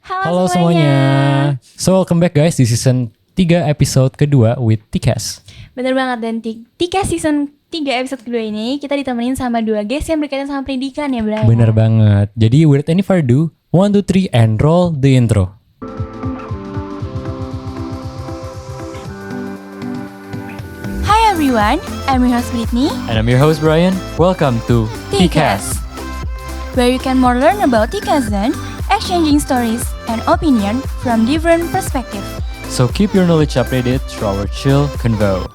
Halo semuanya. So welcome back guys di season 3 episode kedua with Tikas. Bener banget, dan Tikas season 3 episode kedua ini kita ditemenin sama dua guest yang berkaitan sama pendidikan ya Bray. Bener banget. Jadi without any further ado, 1, 2, 3 and roll the intro. Hi everyone, I'm your host Britney, And I'm your host Brian. Welcome to Tikas. where you can more learn about Tikazen, exchanging stories and opinion from different perspectives. So keep your knowledge updated through our chill convo.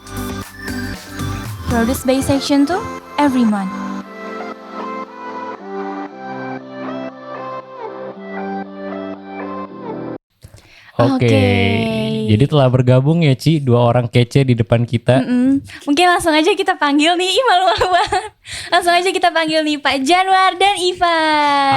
Produced by Section 2 every month. Oke. Jadi telah bergabung ya Ci, dua orang kece di depan kita. Mungkin langsung aja kita panggil nih, malu-malu banget. Langsung aja kita panggil nih Pak Januar dan Ivan.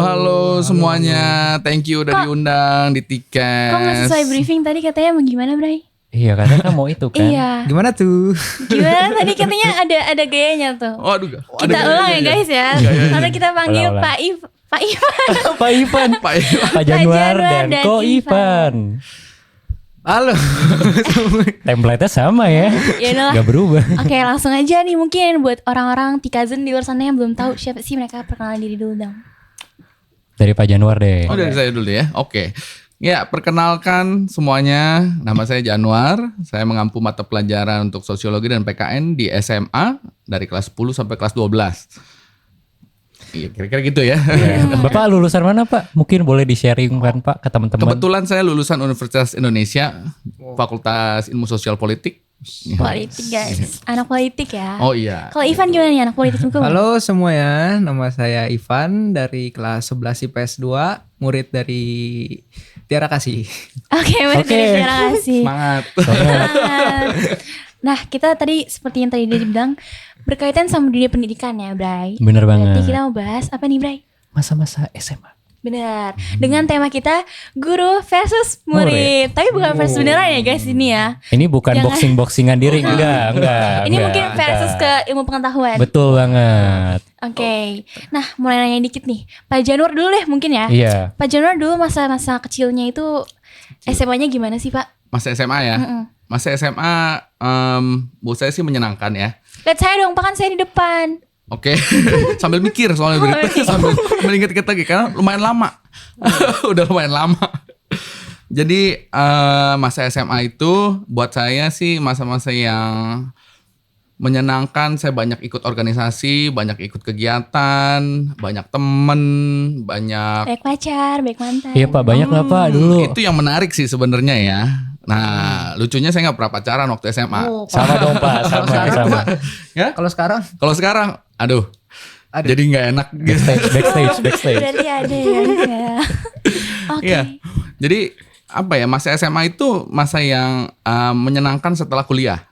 Halo semuanya. Thank you udah diundang di Tikas. Kok nggak sesuai briefing tadi katanya mau gimana, Bray? Iya, karena kan mau itu kan. Iya. Gimana tuh? Gimana tadi katanya ada gayanya tuh. Oh, aduh. Kita ulang ya guys ya. Karena kita panggil Ulang. Pak Ivan. Pak Ivan, Pak Januar dan Ko Ivan. Halo. Template-nya sama ya. Ya udah lah. Gak berubah. Oke, langsung aja nih mungkin buat orang-orang Tikazen di luar sana yang belum tahu siapa sih mereka, perkenalan diri dulu dong. Dari Pak Januar deh. Oh, dari saya dulu ya. Oke. Ya, perkenalkan semuanya. Nama saya Januar. Saya mengampu mata pelajaran untuk sosiologi dan PKN di SMA dari kelas 10 sampai kelas 12. Iya, kira-kira gitu ya. Bapak lulusan mana Pak? Mungkin boleh di-sharing kan Pak ke teman-teman. Kebetulan saya lulusan Universitas Indonesia, Fakultas Ilmu Sosial Politik. Politik guys. Anak politik ya. Oh iya. Kalau Ivan gimana nih, anak politik juga? Halo semuanya, nama saya Ivan dari kelas 11 IPS 2, murid dari Tiara Kasih. Oke, berarti Oke. terima kasih. Semangat. Nah, kita tadi seperti yang tadi dibilang berkaitan sama dunia pendidikan ya, Bray. Bener Berarti banget. kita mau bahas apa nih, Bray? Masa-masa SMA. Benar. Dengan tema kita guru versus murid. Tapi bukan versus beneran ya, guys, ini ya. Ini bukan Jangan. boxing-boxingan diri. Enggak. Ini enggak, mungkin versus enggak. ke ilmu pengetahuan. Betul banget. Oke. Nah, mulai nanya dikit nih. Pak Januar dulu deh mungkin ya. Iya. Pak Januar dulu masa-masa kecilnya itu SMA-nya gimana sih, Pak? Masa SMA ya? Masa SMA buat saya sih menyenangkan ya. Lihat saya dong, Pak, kan saya di depan. Oke, sambil mikir soalnya berita, sambil mengingat-ingat lagi karena lumayan lama, udah lumayan lama. Jadi masa SMA itu buat saya sih masa-masa yang menyenangkan. Saya banyak ikut organisasi, banyak ikut kegiatan, banyak temen, banyak. Baik pacar, baik mantan. Iya Pak, banyak lah Pak dulu. Itu yang menarik sih sebenarnya ya. Nah, lucunya saya nggak pernah pacaran waktu SMA. Sama dong Pak, sama. Ya, Kalau sekarang? kalau sekarang, aduh, Aduh. jadi nggak enak. Backstage. Berarti ada ya. Oke. Iya. Jadi apa ya, masa SMA itu masa yang menyenangkan setelah kuliah.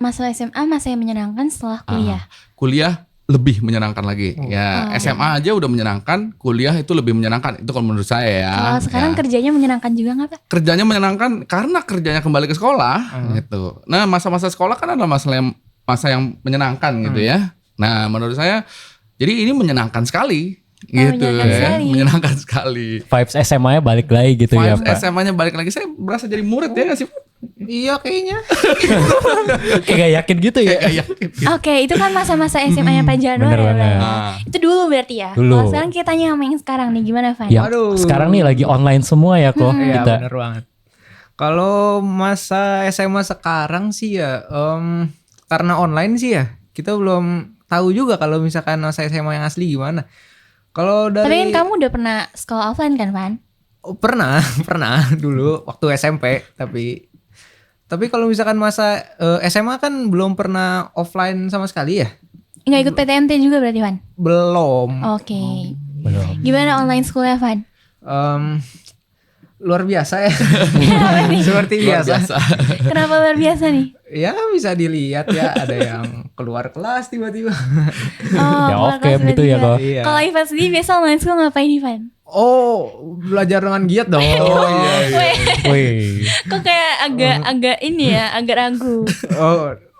Masa SMA masa yang menyenangkan setelah kuliah. Kuliah lebih menyenangkan lagi. Ya, SMA aja udah menyenangkan, kuliah itu lebih menyenangkan. Itu kalau menurut saya ya. Kalau sekarang Ya. kerjanya menyenangkan juga nggak, Pak? Kerjanya menyenangkan karena kerjanya kembali ke sekolah gitu. Nah, masa-masa sekolah kan adalah masa yang menyenangkan gitu ya. Nah, menurut saya jadi ini menyenangkan sekali gitu menyenangkan ya. sekali. Menyenangkan sekali. Vibes SMA-nya balik lagi gitu ya Vibes Pak. SMA-nya balik lagi. Saya berasa jadi murid ya nggak sih? Iya kayaknya. Kayak gak yakin gitu ya. Kayak yakin. Oke, itu kan masa-masa SMA-nya Pak Januar bener ya, banget. Bray? Ah. Itu dulu berarti ya. Dulu. Kalau sekarang kita tanya sama yang sekarang nih, gimana, Van? Yang Aduh. sekarang nih lagi online semua ya kok Iya kita. bener banget. Kalau masa SMA sekarang sih ya, karena online sih ya, kita belum tahu juga kalau misalkan masa SMA yang asli gimana. Kalau dari Tapi kan kamu udah pernah sekolah offline kan, Van? Oh, pernah dulu waktu SMP, tapi kalau misalkan masa SMA kan belum pernah offline sama sekali ya. Nggak ikut PTMT juga berarti, Van? Belum. Oke. Belum. Gimana online school-nya, Van? Luar biasa ya. Kenapa nih? Seperti Luar biasa. Kenapa luar biasa nih? Ya bisa dilihat ya, ada yang keluar kelas tiba-tiba. Oh, Ya keluar off kelas cam gitu ya tiba-tiba. kok. Iya. Kalau Ivan sendiri biasa online school ngapain, Ivan? Oh, belajar dengan giat dong. Oh iya. Weh, Wih. kok kayak agak ini ya, agak ragu.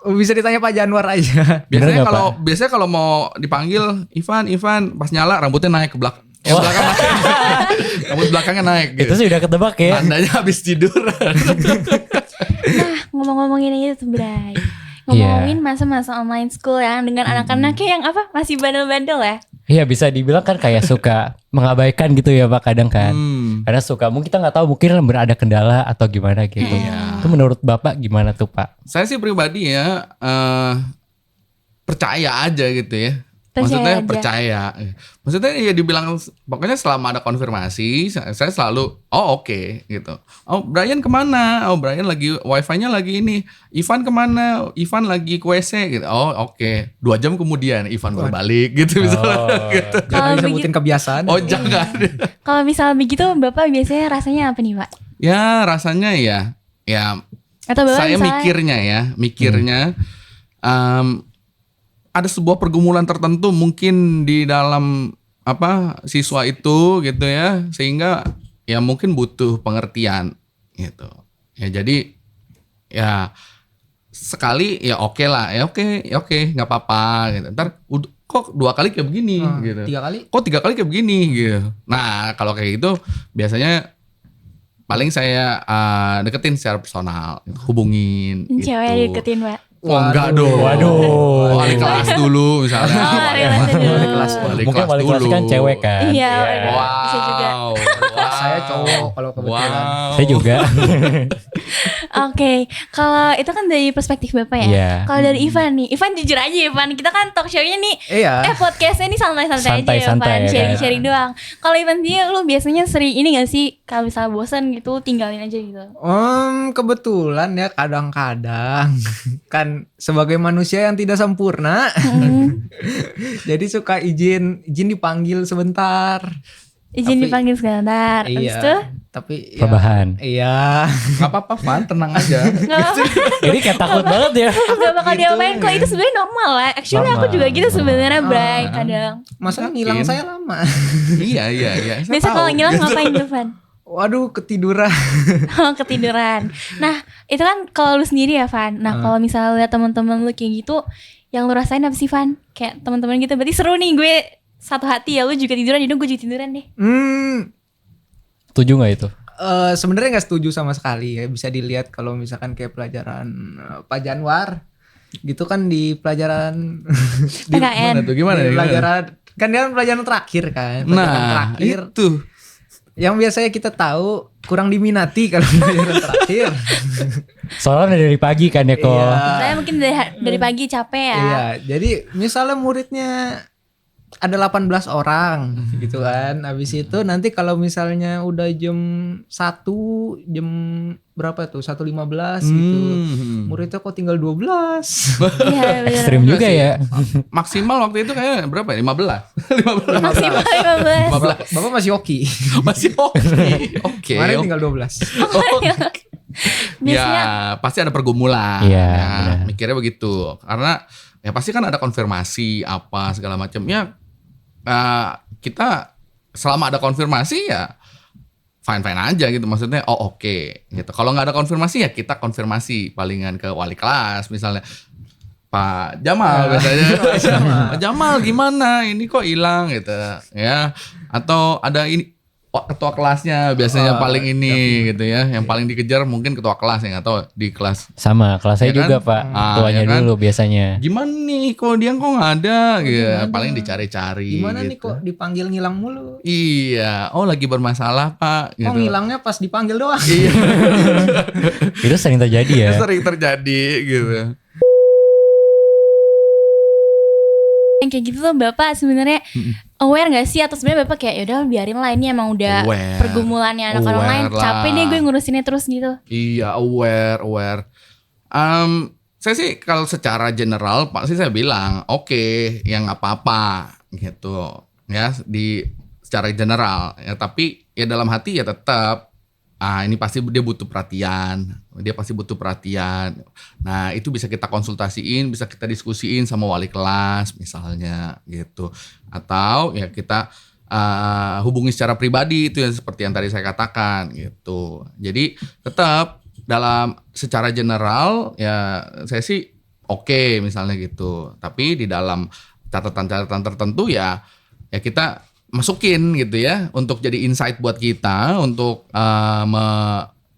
Oh, bisa ditanya Pak Januar aja. Bener Biasanya kalau mau dipanggil Ivan pas nyala rambutnya naik ke belakang. Yang belakang masih belakangnya naik Itu gitu. sih udah ketebak ya. Tandanya habis tiduran. Nah, ngomong-ngomongin itu Bray. Iya. Ngomongin masa-masa online school yang dengan anak-anaknya yang apa masih bandel-bandel ya. Iya bisa dibilang kan kayak suka mengabaikan gitu ya Pak kadang kan. Karena suka mungkin kita nggak tahu mungkin berada kendala atau gimana gitu. Iya. Itu menurut Bapak gimana tuh Pak? Saya sih pribadi ya percaya aja gitu ya. Percaya aja. Percaya. Maksudnya ya dibilang pokoknya selama ada konfirmasi saya selalu oke gitu. Oh Brian kemana? Oh Brian lagi wifi-nya lagi ini. Ivan kemana? Ivan lagi ke WC gitu. Oh oke. 2 jam kemudian Ivan baru balik gitu misalnya gitu. Jangan Kalau disebutin kebiasaan. Oh jangan. Kalau misalnya begitu Bapak biasanya rasanya apa nih Pak? Ya rasanya ya Atau Bapak saya misalnya mikirnya ada sebuah pergumulan tertentu mungkin di dalam siswa itu gitu ya, sehingga ya mungkin butuh pengertian gitu ya. Jadi ya sekali ya oke lah, ya oke nggak apa-apa gitu. Ntar kok 2 kali kayak begini gitu, 3 kali. kok 3 kali kayak begini gitu. Nah kalau kayak gitu biasanya paling saya deketin secara personal, hubungin gitu. cewek deketin Pak. Oh enggak dong. Waduh. Wali kelas dulu misalnya. Oh, wali kelas dulu. Wali Mungkin wali kelas dulu. kan cewek kan. Iya, Wow. bisa juga. Saya cowok kalau kebetulan. Wow. Saya juga. Oke, kalau itu kan dari perspektif Bapak ya. Iya. Kalau dari Ivan nih, Ivan jujur aja Ivan, kita kan talk show-nya nih Iya. podcastnya ini santai-santai aja ya Santai-santai Ivan, ya, sharing-sharing doang. Kalau Ivan dia lu biasanya sering ini gak sih, kalau misalnya bosan gitu tinggalin aja gitu. Kebetulan ya kadang-kadang kan sebagai manusia yang tidak sempurna, jadi suka izin dipanggil sebentar. Izin Tapi- dipanggil sebentar. Habis itu Tapi ya, Rebahan. Iya. Gak apa-apa Van, tenang aja. nggak apa-apa, Ini kayak takut banget ya. nggak bakal Gitu. diapain kok. Itu sebenarnya normal lah. Actually aku Normal. juga gitu sebenarnya, Bray. Kadang. Masa ngilang saya lama. Iya. Saya Biasa tahu. kalau ngilang ngapain tuh, Van? Waduh, ketiduran. Ketiduran. Nah, itu kan kalau lu sendiri ya, Van. Nah, kalau misalnya lihat teman-teman lu kayak gitu, yang lu rasain apa sih, Van? Kayak teman-teman gitu. Berarti seru nih, gue satu hati ya. Lu juga tiduran, jadi gue juga tiduran deh. Setuju nggak itu? Sebenarnya nggak setuju sama sekali ya. Bisa dilihat kalau misalkan kayak pelajaran Pak Januar gitu kan di pelajaran di, PKN. Gimana di tuh? pelajaran kan dia kan pelajaran terakhir kan. Pelajaran Nah, terakhir itu. yang biasanya kita tahu kurang diminati kalau pelajaran terakhir. Soalnya dari pagi kan ya kok. Iya. Saya mungkin dari pagi capek ya. Iya, jadi misalnya muridnya ada 18 orang gitu kan. Habis itu nanti kalau misalnya udah jam 1, jam berapa tuh? 1.15 gitu. Muridnya kok tinggal 12. Iya, bener. Ekstrim juga ya. Maksimal waktu itu kayak berapa ya? 15. Maksimal 15. Bapak masih oke. Masih oke. Kemarin tinggal 12. Biasanya Ya pasti ada pergumulan. Iya, Ya, benar. mikirnya begitu. Karena ya pasti kan ada konfirmasi apa segala macam. Ya kita selama ada konfirmasi ya fine aja gitu. Maksudnya oke gitu. Kalau nggak ada konfirmasi ya kita konfirmasi palingan ke wali kelas misalnya. Pak Jamal biasanya. Pak Jamal gimana? Ini kok hilang gitu ya. Atau ada ini ketua kelasnya biasanya paling ini gitu ya. Yang paling dikejar mungkin ketua kelas ya, atau di kelas. Sama kelas saya Ya kan? juga Pak. Tuanya ya kan? dulu biasanya. Gimana nih kok dia kok nggak ada gitu. Paling dicari-cari. Gimana nih gitu. kok dipanggil ngilang mulu? Iya, oh lagi bermasalah Pak gitu. Oh ngilangnya pas dipanggil doang. Iya, Itu sering terjadi ya. sering terjadi gitu. yang kayak gitu tuh Bapak sebenarnya aware gak sih, atau sebenarnya Bapak kayak yaudah biarin lah, ini emang udah Aware. pergumulannya anak orang lain, Aware lah. capek deh gue ngurusinnya terus gitu. Iya, aware. Saya sih kalau secara general pasti saya bilang oke, yang nggak apa-apa gitu ya secara general ya, tapi ya dalam hati ya tetap ini pasti dia butuh perhatian, dia pasti butuh perhatian. Nah itu bisa kita konsultasiin, bisa kita diskusiin sama wali kelas misalnya gitu, atau ya kita hubungi secara pribadi itu ya seperti yang tadi saya katakan gitu. Jadi tetap dalam secara general ya saya sih oke misalnya gitu, tapi di dalam catatan-catatan tertentu ya kita masukin gitu ya untuk jadi insight buat kita untuk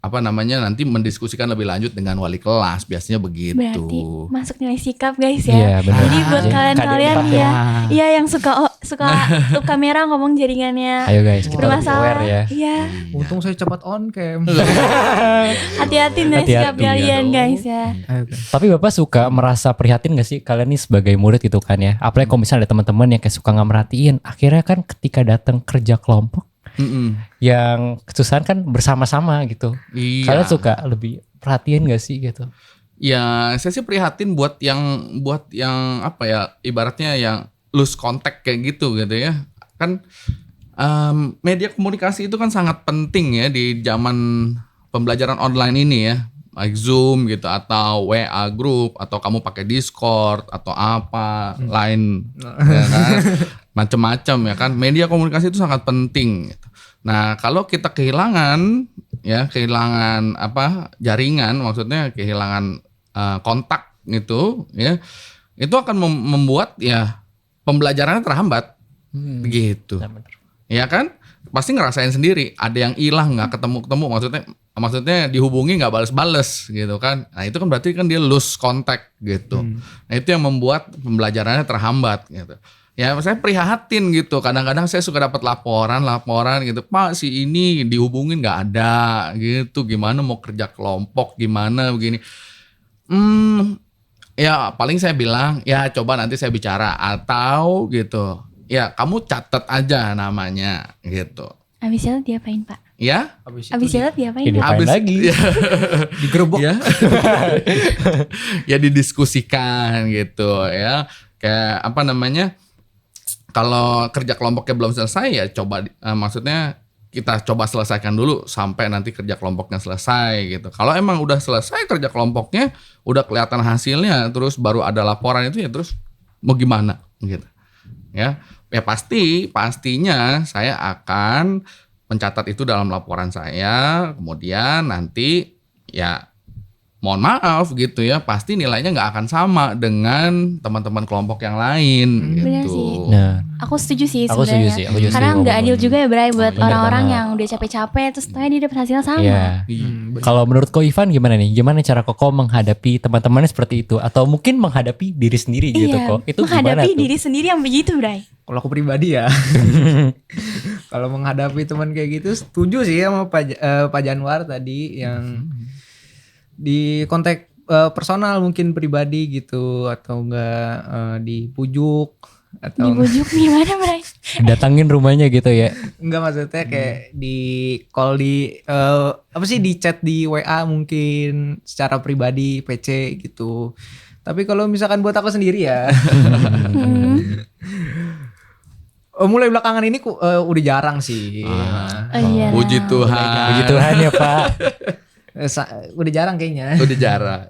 nanti mendiskusikan lebih lanjut dengan wali kelas, biasanya begitu. Berarti masuk nilai sikap guys ya. Iya, benar. Jadi buat Jadi kalian-kalian KD4 ya, iya yang suka tutup kamera ngomong jaringannya Ayo guys, kita lebih bermasalah. aware ya. Iya. Untung saya cepat on cam. Hati-hati nilai Hati-hati, sikap kalian dong. guys ya. Tapi Bapak suka merasa prihatin gak sih kalian nih sebagai murid gitu kan ya? Apalagi kalau misalnya ada teman-teman yang kayak suka nggak merhatiin. Akhirnya kan ketika datang kerja kelompok yang kesusahan kan bersama-sama gitu. Iya. Kalian suka lebih perhatian gak sih gitu? Ya, saya sih prihatin buat yang apa ya, ibaratnya yang lose contact kayak gitu ya. Kan media komunikasi itu kan sangat penting ya di zaman pembelajaran online ini ya. Like Zoom gitu atau WA group atau kamu pakai Discord atau apa lain ya kan? Macam-macam ya kan. Media komunikasi itu sangat penting gitu. Nah, kalau kita kehilangan jaringan, maksudnya kehilangan kontak gitu ya. Itu akan membuat ya pembelajarannya terhambat. Gitu. Ya kan? Pasti ngerasain sendiri, ada yang hilang nggak ketemu maksudnya dihubungi nggak bales gitu kan. Nah, itu kan berarti kan dia lose contact gitu. Nah, itu yang membuat pembelajarannya terhambat gitu. Ya, saya prihatin gitu. Kadang-kadang saya suka dapat laporan gitu. Pak, si ini dihubungin nggak ada gitu. Gimana mau kerja kelompok gimana begini. Ya paling saya bilang ya coba nanti saya bicara atau gitu. Ya kamu catat aja namanya gitu. Abis itu diapain Pak? Ya? Abis itu diapain Ini Pak? apain lagi? Ya, Digerebek. ya. Ya didiskusikan gitu ya. Kayak apa namanya? Kalau kerja kelompoknya belum selesai ya coba maksudnya kita coba selesaikan dulu sampai nanti kerja kelompoknya selesai gitu. Kalau emang udah selesai kerja kelompoknya, udah kelihatan hasilnya, terus baru ada laporan itu ya terus mau gimana gitu. Ya pastinya saya akan mencatat itu dalam laporan saya, kemudian nanti ya mohon maaf gitu ya, pasti nilainya nggak akan sama dengan teman-teman kelompok yang lain Benar gitu. sih. Nah, Aku setuju sih Aku setuju sebenarnya. sih, aku juga Karena setuju nggak adil ngomongin. juga ya Bray buat Benar orang-orang banget. yang udah capek-capek terus ternyata dia dapat hasil sama. iya. Iya. Kalau menurut Ko Ivan gimana nih? Gimana cara Koko menghadapi teman-temannya seperti itu? Atau mungkin menghadapi diri sendiri gitu Iya, kok? Itu gimana menghadapi tuh? diri sendiri yang begitu Bray. Kalau aku pribadi ya, kalau menghadapi teman kayak gitu, setuju sih sama Pak Janwar tadi yang di kontak personal mungkin pribadi gitu atau enggak dipujuk atau Dibujuk gimana Bray? Datangin rumahnya gitu ya? enggak maksudnya kayak di call di di chat di WA mungkin secara pribadi PC gitu. Tapi kalau misalkan buat aku sendiri ya. Mulai belakangan ini udah jarang sih. Oh iya. Puji Tuhan. Puji Tuhan ya Pak. Udah jarang kayaknya. Udah jarang.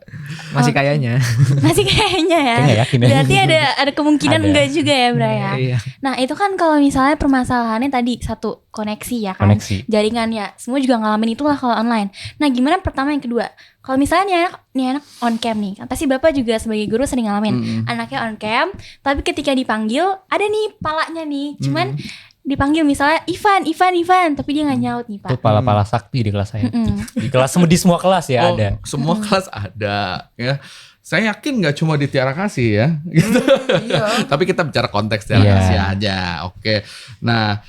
Masih kayaknya. Masih kayaknya ya. Kayaknya yakin ya. Berarti ada kemungkinan Ada. enggak juga ya Bray ya. Iya. Nah itu kan kalau misalnya permasalahannya tadi satu koneksi ya kan, Koneksi. jaringan ya, semua juga ngalamin itulah kalau online. Nah gimana pertama yang kedua, kalau misalnya nih anak on cam nih, kan pasti bapak juga sebagai guru sering ngalamin, anaknya on cam, tapi ketika dipanggil ada nih palanya nih, cuman dipanggil misalnya Ivan, tapi dia nggak nyaut nih Itu pak. pala-pala sakti di kelas saya. Mm-mm. Di kelas di semua kelas ya ada. Semua kelas ada ya. Saya yakin nggak cuma di Tiara Kasih ya, gitu. Tapi kita bicara konteks Tiara Iya. Kasih aja, oke. Nah,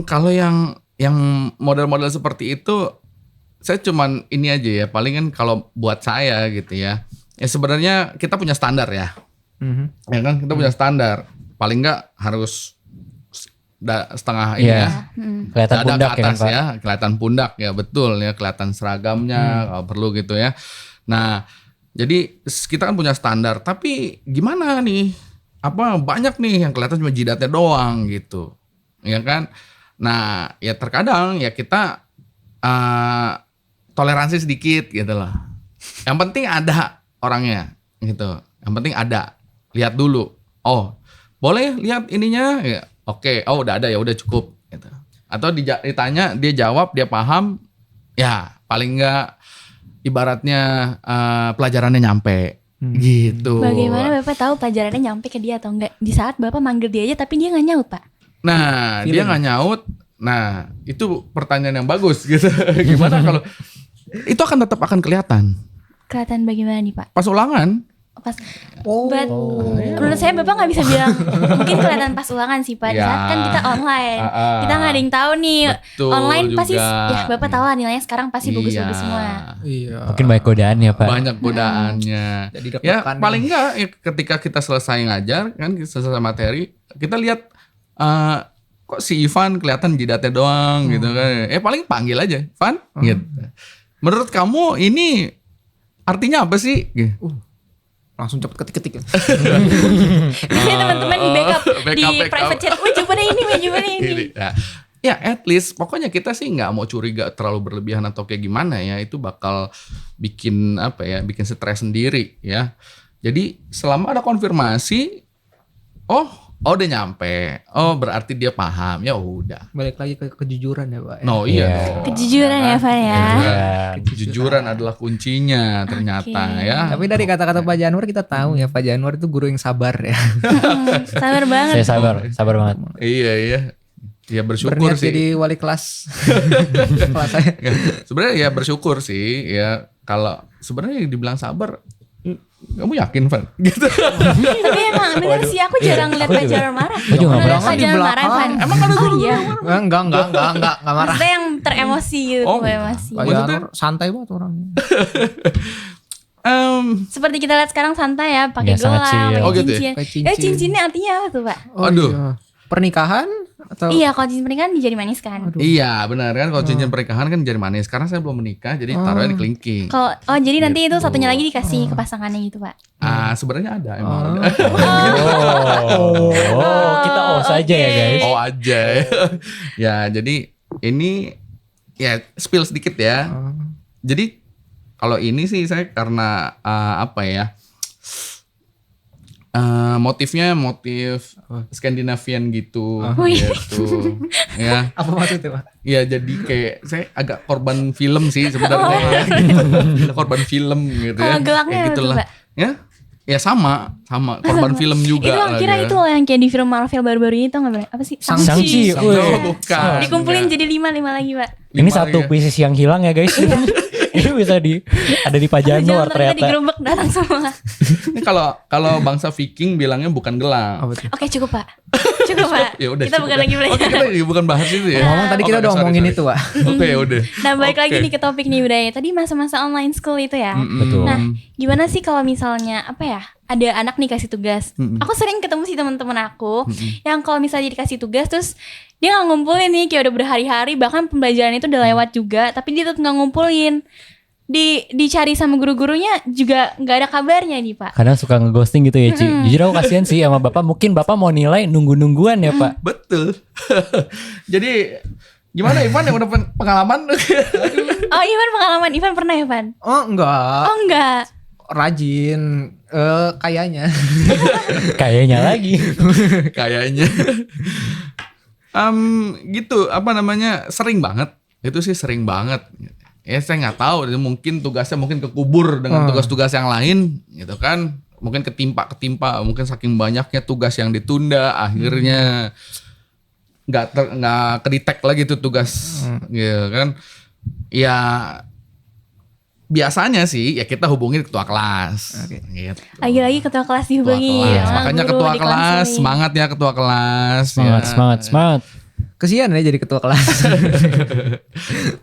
kalau yang model-model seperti itu, saya cuman ini aja ya. Paling kan kalau buat saya gitu ya, ya sebenarnya kita punya standar ya, ya kan kita punya standar. Paling nggak harus setengah ini Iya. ya. Kelihatan Dada pundak ke ya kan atas Pak. ya, kelihatan pundak ya, betul ya, kelihatan seragamnya kalau perlu gitu ya. Nah, jadi kita kan punya standar, tapi gimana nih? Apa banyak nih yang kelihatan cuma jidatnya doang gitu, ya kan? Nah, ya terkadang ya kita toleransi sedikit gitu loh. Yang penting ada orangnya gitu. Yang penting ada, lihat dulu. Oh, boleh lihat ininya? Ya, oke. Oh, udah ada ya, udah cukup. Gitu. Atau ditanya, dia jawab, dia paham. Ya, paling enggak ibaratnya pelajarannya nyampe. Gitu. Bagaimana bapak tahu pelajarannya nyampe ke dia atau enggak? Di saat bapak manggil dia aja tapi dia nggak nyaut pak. Nah, dia Feeling. nggak nyaut. Nah, itu pertanyaan yang bagus gitu. Gimana kalau itu akan kelihatan Kelihatan bagaimana nih Pak? pas ulangan. Pas Oh. menurut saya Bapak nggak bisa bilang mungkin kelihatan pas ulangan sih Pak. Di Ya. saat kan kita online. Kita nggak ada yang tahu nih. Betul Online pasti juga. ya Bapak tahu lah nilainya sekarang pasti bagus-bagus semua. Iya. Mungkin banyak godaan ya Pak. Banyak godaannya. Jadi Ya deg-degan paling enggak ya, ketika kita selesai ngajar kan, selesai materi, kita lihat kok si Ivan kelihatan jidatnya doang gitu kan. Paling panggil aja, Ivan gitu. Menurut kamu ini artinya apa sih? Gitu. Langsung cepet ketik-ketik. Biasanya teman-teman di backup di backup. private chat. Jawabannya ini. Gini, nah, ya at least pokoknya kita sih nggak mau curiga terlalu berlebihan atau kayak gimana ya, itu bakal bikin bikin stres sendiri ya. Jadi selama ada konfirmasi, udah nyampe, berarti dia paham, ya udah. Balik lagi ke kejujuran ya Pak. No Iya. dong. Kejujuran ya Van ya. Kejujuran adalah kuncinya ternyata Oke. ya. Tapi dari kata-kata Pak Januar kita tahu ya Pak Januar itu guru yang sabar ya. Sabar banget. Saya sabar banget. Iya. Ya bersyukur Berniat sih. jadi wali kelas. Kelas saya. Sebenarnya ya bersyukur sih ya, kalau sebenarnya dibilang sabar, kamu yakin Van? Gitu. Tapi emang bener sih aku jarang lihat Pak Januar marah. Aku juga nggak Pernah marah. Pak Di Januar marah belakang. Van. Emang ada Oh iya. Enggak marah. Maksudnya yang teremosi gitu, Oh, emosi. Pak Maksudnya- Januar santai banget orangnya. Seperti kita lihat sekarang santai ya, pakai Ya, sangat gelang, chill. pakai Oh, gitu ya? cincin. Pakai cincin. Cincinnya artinya apa tuh Pak? Aduh. Iya. Pernikahan atau Iya, kalau cincin pernikahan dijadi manis kan. Iya benar kan, kalau cincin pernikahan kan jari manis. Karena saya belum menikah, jadi taruhnya di kelingking. Kalau jadi nanti itu Gitu. satunya lagi dikasih ke pasangannya gitu Pak. Sebenarnya ada emang. Kita saja ya guys. Oh aja. Ya jadi ini ya spill sedikit ya. Jadi kalau ini sih saya karena motifnya motif Skandinavian gitu, gitu. Ya, apa maksudnya Pak? ya jadi kayak saya agak korban film sih sebenarnya. Gitu. Korban film gitu ya. Kalau gelangnya Kayak apa tuh, gitulah. Mbak? Ya sama korban film juga. Itu lah kira dia. itu loh yang kayak di film Marvel baru-baru ini tau gak Bro? Apa sih? Shang-Chi. Oh, bukan. Dikumpulin jadi 5 lagi Pak. Ini Lima satu ya. pieces yang hilang ya guys. Ini bisa ada di Pak Januar Jangan ternyata. digerobak datang semua. Ini kalau bangsa Viking bilangnya bukan gelang. Apa tuh? Oke cukup Pak. Cukup Pak. Ya udah. Kita cukup bukan ya. lagi belajar. Oke, kita bukan bahas itu ya. Ngomong tadi kita Oke, udah sorry, ngomongin sorry. itu Pak. Oke, ya udah. Nah balik lagi Oke. nih ke topik nih Budaya. Tadi masa-masa online school itu ya. Betul. Nah gimana sih kalau misalnya ada anak nih kasih tugas. Aku sering ketemu sih teman-teman aku yang kalau misalnya dikasih tugas terus dia nggak ngumpulin nih, kayak udah berhari-hari bahkan pembelajaran itu udah lewat juga, tapi dia tetap nggak ngumpulin. Dicari sama guru-gurunya juga nggak ada kabarnya nih Pak. Kadang suka ngeghosting gitu ya Ci. Jujur aku kasihan sih sama bapak. Mungkin bapak mau nilai nunggu-nungguan ya Pak. Betul. Jadi gimana Ivan yang udah pengalaman? Oh Ivan pengalaman, Ivan pernah ya Van? Oh enggak. Oh enggak. Rajin kayaknya. Kayaknya lagi. Kayaknya. Gitu sering banget. Itu sih sering banget. Ya saya nggak tahu, mungkin tugasnya mungkin kekubur dengan tugas-tugas yang lain gitu kan. Mungkin ketimpa, mungkin saking banyaknya tugas yang ditunda akhirnya nggak kedetek lagi tuh tugas gitu kan. Ya biasanya sih ya kita hubungin ketua kelas. Oke. Gitu. Lagi-lagi ketua kelas dihubungi. Ketua kelas. sama Makanya guru ketua kelas, dikonseling. semangat ya ketua kelas. Semangat. Kesian ya jadi ketua kelas.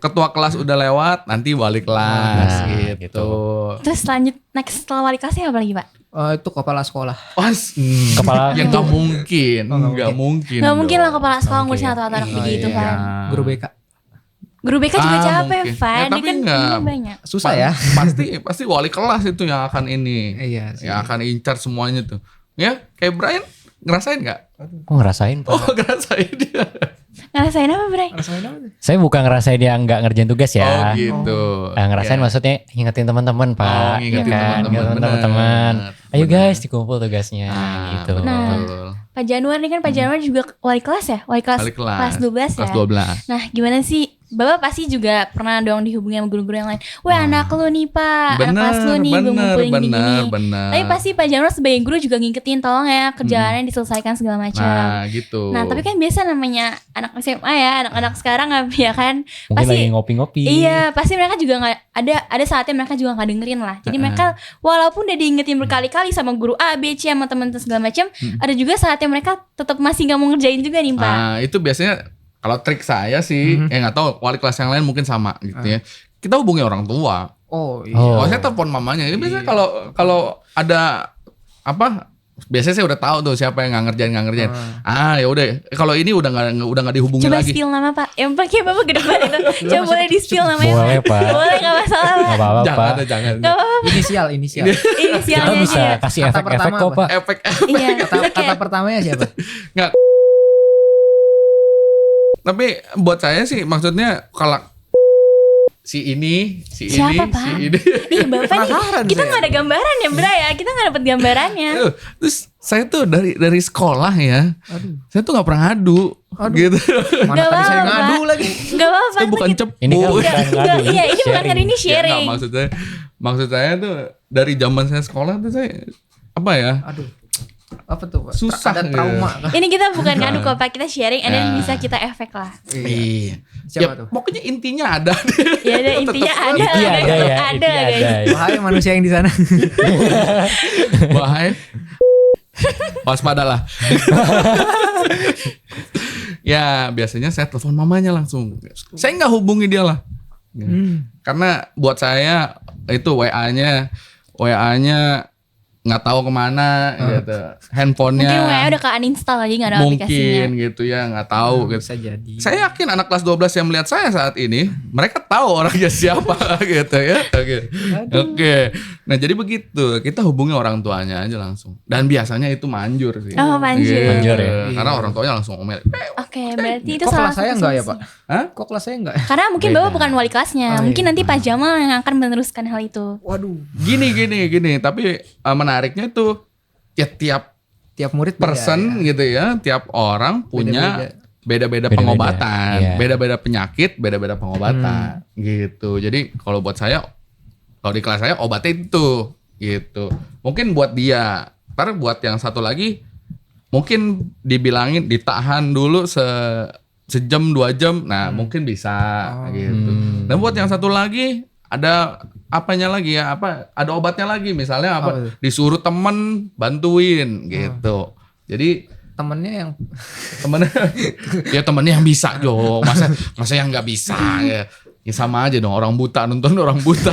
Ketua kelas udah lewat, nanti wali kelas Nah, gitu. Terus next setelah wali kelasnya apa lagi Pak? Itu kepala sekolah. Kepala yang nggak mungkin, nggak nggak mungkin. Gak mungkin lah dong. kepala sekolah ngurusin satu-satu anak begitu Iya. Van. Guru BK. Guru BK juga capek mungkin. Van. Ya, Dia tapi kan nggak. ilmunya banyak. Susah ya. Pasti wali kelas itu yang akan ini, Iya sih. yang akan incar semuanya tuh. Ya, kayak Brian ngerasain nggak? Kok ngerasain Pak? Oh, ngerasain dia. Ngerasain apa Bray? Rasain apa tuh? Saya bukan ngerasain dia nggak ngerjain tugas Oh, ya. gitu. Ngerasain Ya. maksudnya ngingetin teman-teman Pak. ngingetin Ya kan? teman-teman, Ngingetin benar. teman-teman. Ayo Benar. guys dikumpul tugasnya gitu. Nah. Betul. Pak Januar nih kan Pak Januar juga wali kelas ya? Wali kelas, Wali kelas. kelas 12 ya? Kelas 12. Nah gimana sih Bapak pasti juga pernah dong dihubungi sama guru-guru yang lain. Wah, anak lu nih Pak, anak kelas lu nih gue ngumpulin gini-gini. Tapi pasti Pak Januar sebagai guru juga ngingetin, tolong ya kerjaannya diselesaikan segala macam. Nah gitu. Nah tapi kan biasa namanya anak SMA ya, anak-anak sekarang ya kan. Mungkin Pasti lagi ngopi-ngopi. iya, pasti mereka juga nggak ada saatnya mereka juga nggak dengerin lah. Jadi mereka walaupun udah diingetin berkali-kali sama guru A, B, C sama teman-teman segala macam, ada juga saatnya mereka tetap masih nggak mau ngerjain juga nih Pak. Nah itu biasanya kalau trik saya sih, nggak tahu wali kelas yang lain mungkin sama gitu ya. Kita hubungi orang tua. Oh iya. Kalau saya telepon mamanya, ini biasanya kalau ada apa? Biasanya saya udah tahu tuh siapa yang nggak ngerjain. Ya udah. Kalau ini udah nggak dihubungi Coba lagi. spill nama Pak. Yang pakai Bapak gede banget itu. Coba boleh di spill namanya. Boleh, Pak. Boleh nggak masalah Pak. Gak apa-apa, Pak. Jangan. Nggak apa-apa. Inisial. Inisialnya Kita aja bisa ya. kasih Kata efek-efek pertama kok, apa? Pak. Efek. Iya. Kata pertamanya siapa? Nggak. Tapi buat saya sih maksudnya kalau si ini, Siapa, Pak? si ini. Ih Bapak Penasaran nih, kita saya. nggak ada gambaran ya Bra ya. Kita nggak dapet gambarannya. Terus saya tuh dari sekolah ya, saya tuh nggak pernah ngadu, gitu. Mana Nggak tadi saya apa-apa. ngadu lagi. Nggak apa-apa. Itu bukan cepu. Ini kan bukan Nggak, ngadu, iya ini bukan sharing. ngadu, ini Ya, sharing. nggak, maksud saya tuh dari zaman saya sekolah tuh saya apa ya? Aduh. Apa tuh Pak? Susah Ada gitu. trauma kah? Ini kita bukan ngadu kok Pak, kita sharing, and then Ya. bisa kita efek lah. Iya. Siapa Ya, tuh? pokoknya intinya ada. Ya ada intinya ada. Intinya ada ya, Ada intinya guys. ada. Wahai manusia yang di sana. Bahaya. Waspadalah. Ya biasanya saya telepon mamanya langsung. Saya nggak hubungi dia lah. Karena buat saya itu WA-nya nggak tahu kemana gitu. Handphonenya Mungkin WA udah ke uninstall lagi nggak ada aplikasinya. mungkin gitu ya, nggak tahu gitu. Bisa jadi. Saya yakin anak kelas 12 yang melihat saya saat ini, mereka tahu orangnya siapa gitu ya. Oke. Nah, jadi begitu. Kita hubungi orang tuanya aja langsung. Dan biasanya itu manjur sih. Oh, manjur. Gitu. Manjur ya? Karena orang tuanya langsung omel. Oke, berarti itu Kok salah kelas saya satu enggak ya solusi. Pak? Hah? Kok kelas saya enggak? Karena mungkin Beda. Bapak bukan wali kelasnya. Oh, Mungkin iya. nanti Pak Jamal yang akan meneruskan hal itu. Waduh. Gini. Tapi menariknya tuh ya tiap Tiap murid beda person ya. gitu ya, tiap orang punya beda-beda Beda-beda, pengobatan, iya. beda-beda penyakit, beda-beda pengobatan gitu. Jadi kalau buat saya, kalau di kelas saya obatnya itu gitu. Mungkin buat dia, ntar buat yang satu lagi mungkin dibilangin ditahan dulu sejam 2 jam, nah mungkin bisa gitu. Dan buat yang satu lagi ada apanya lagi ya, ada obatnya lagi, misalnya Apa tuh? disuruh temen bantuin gitu. Jadi Temennya yang temennya yang bisa Jo, masa yang nggak bisa ya. Ya sama aja dong, orang buta nonton orang buta.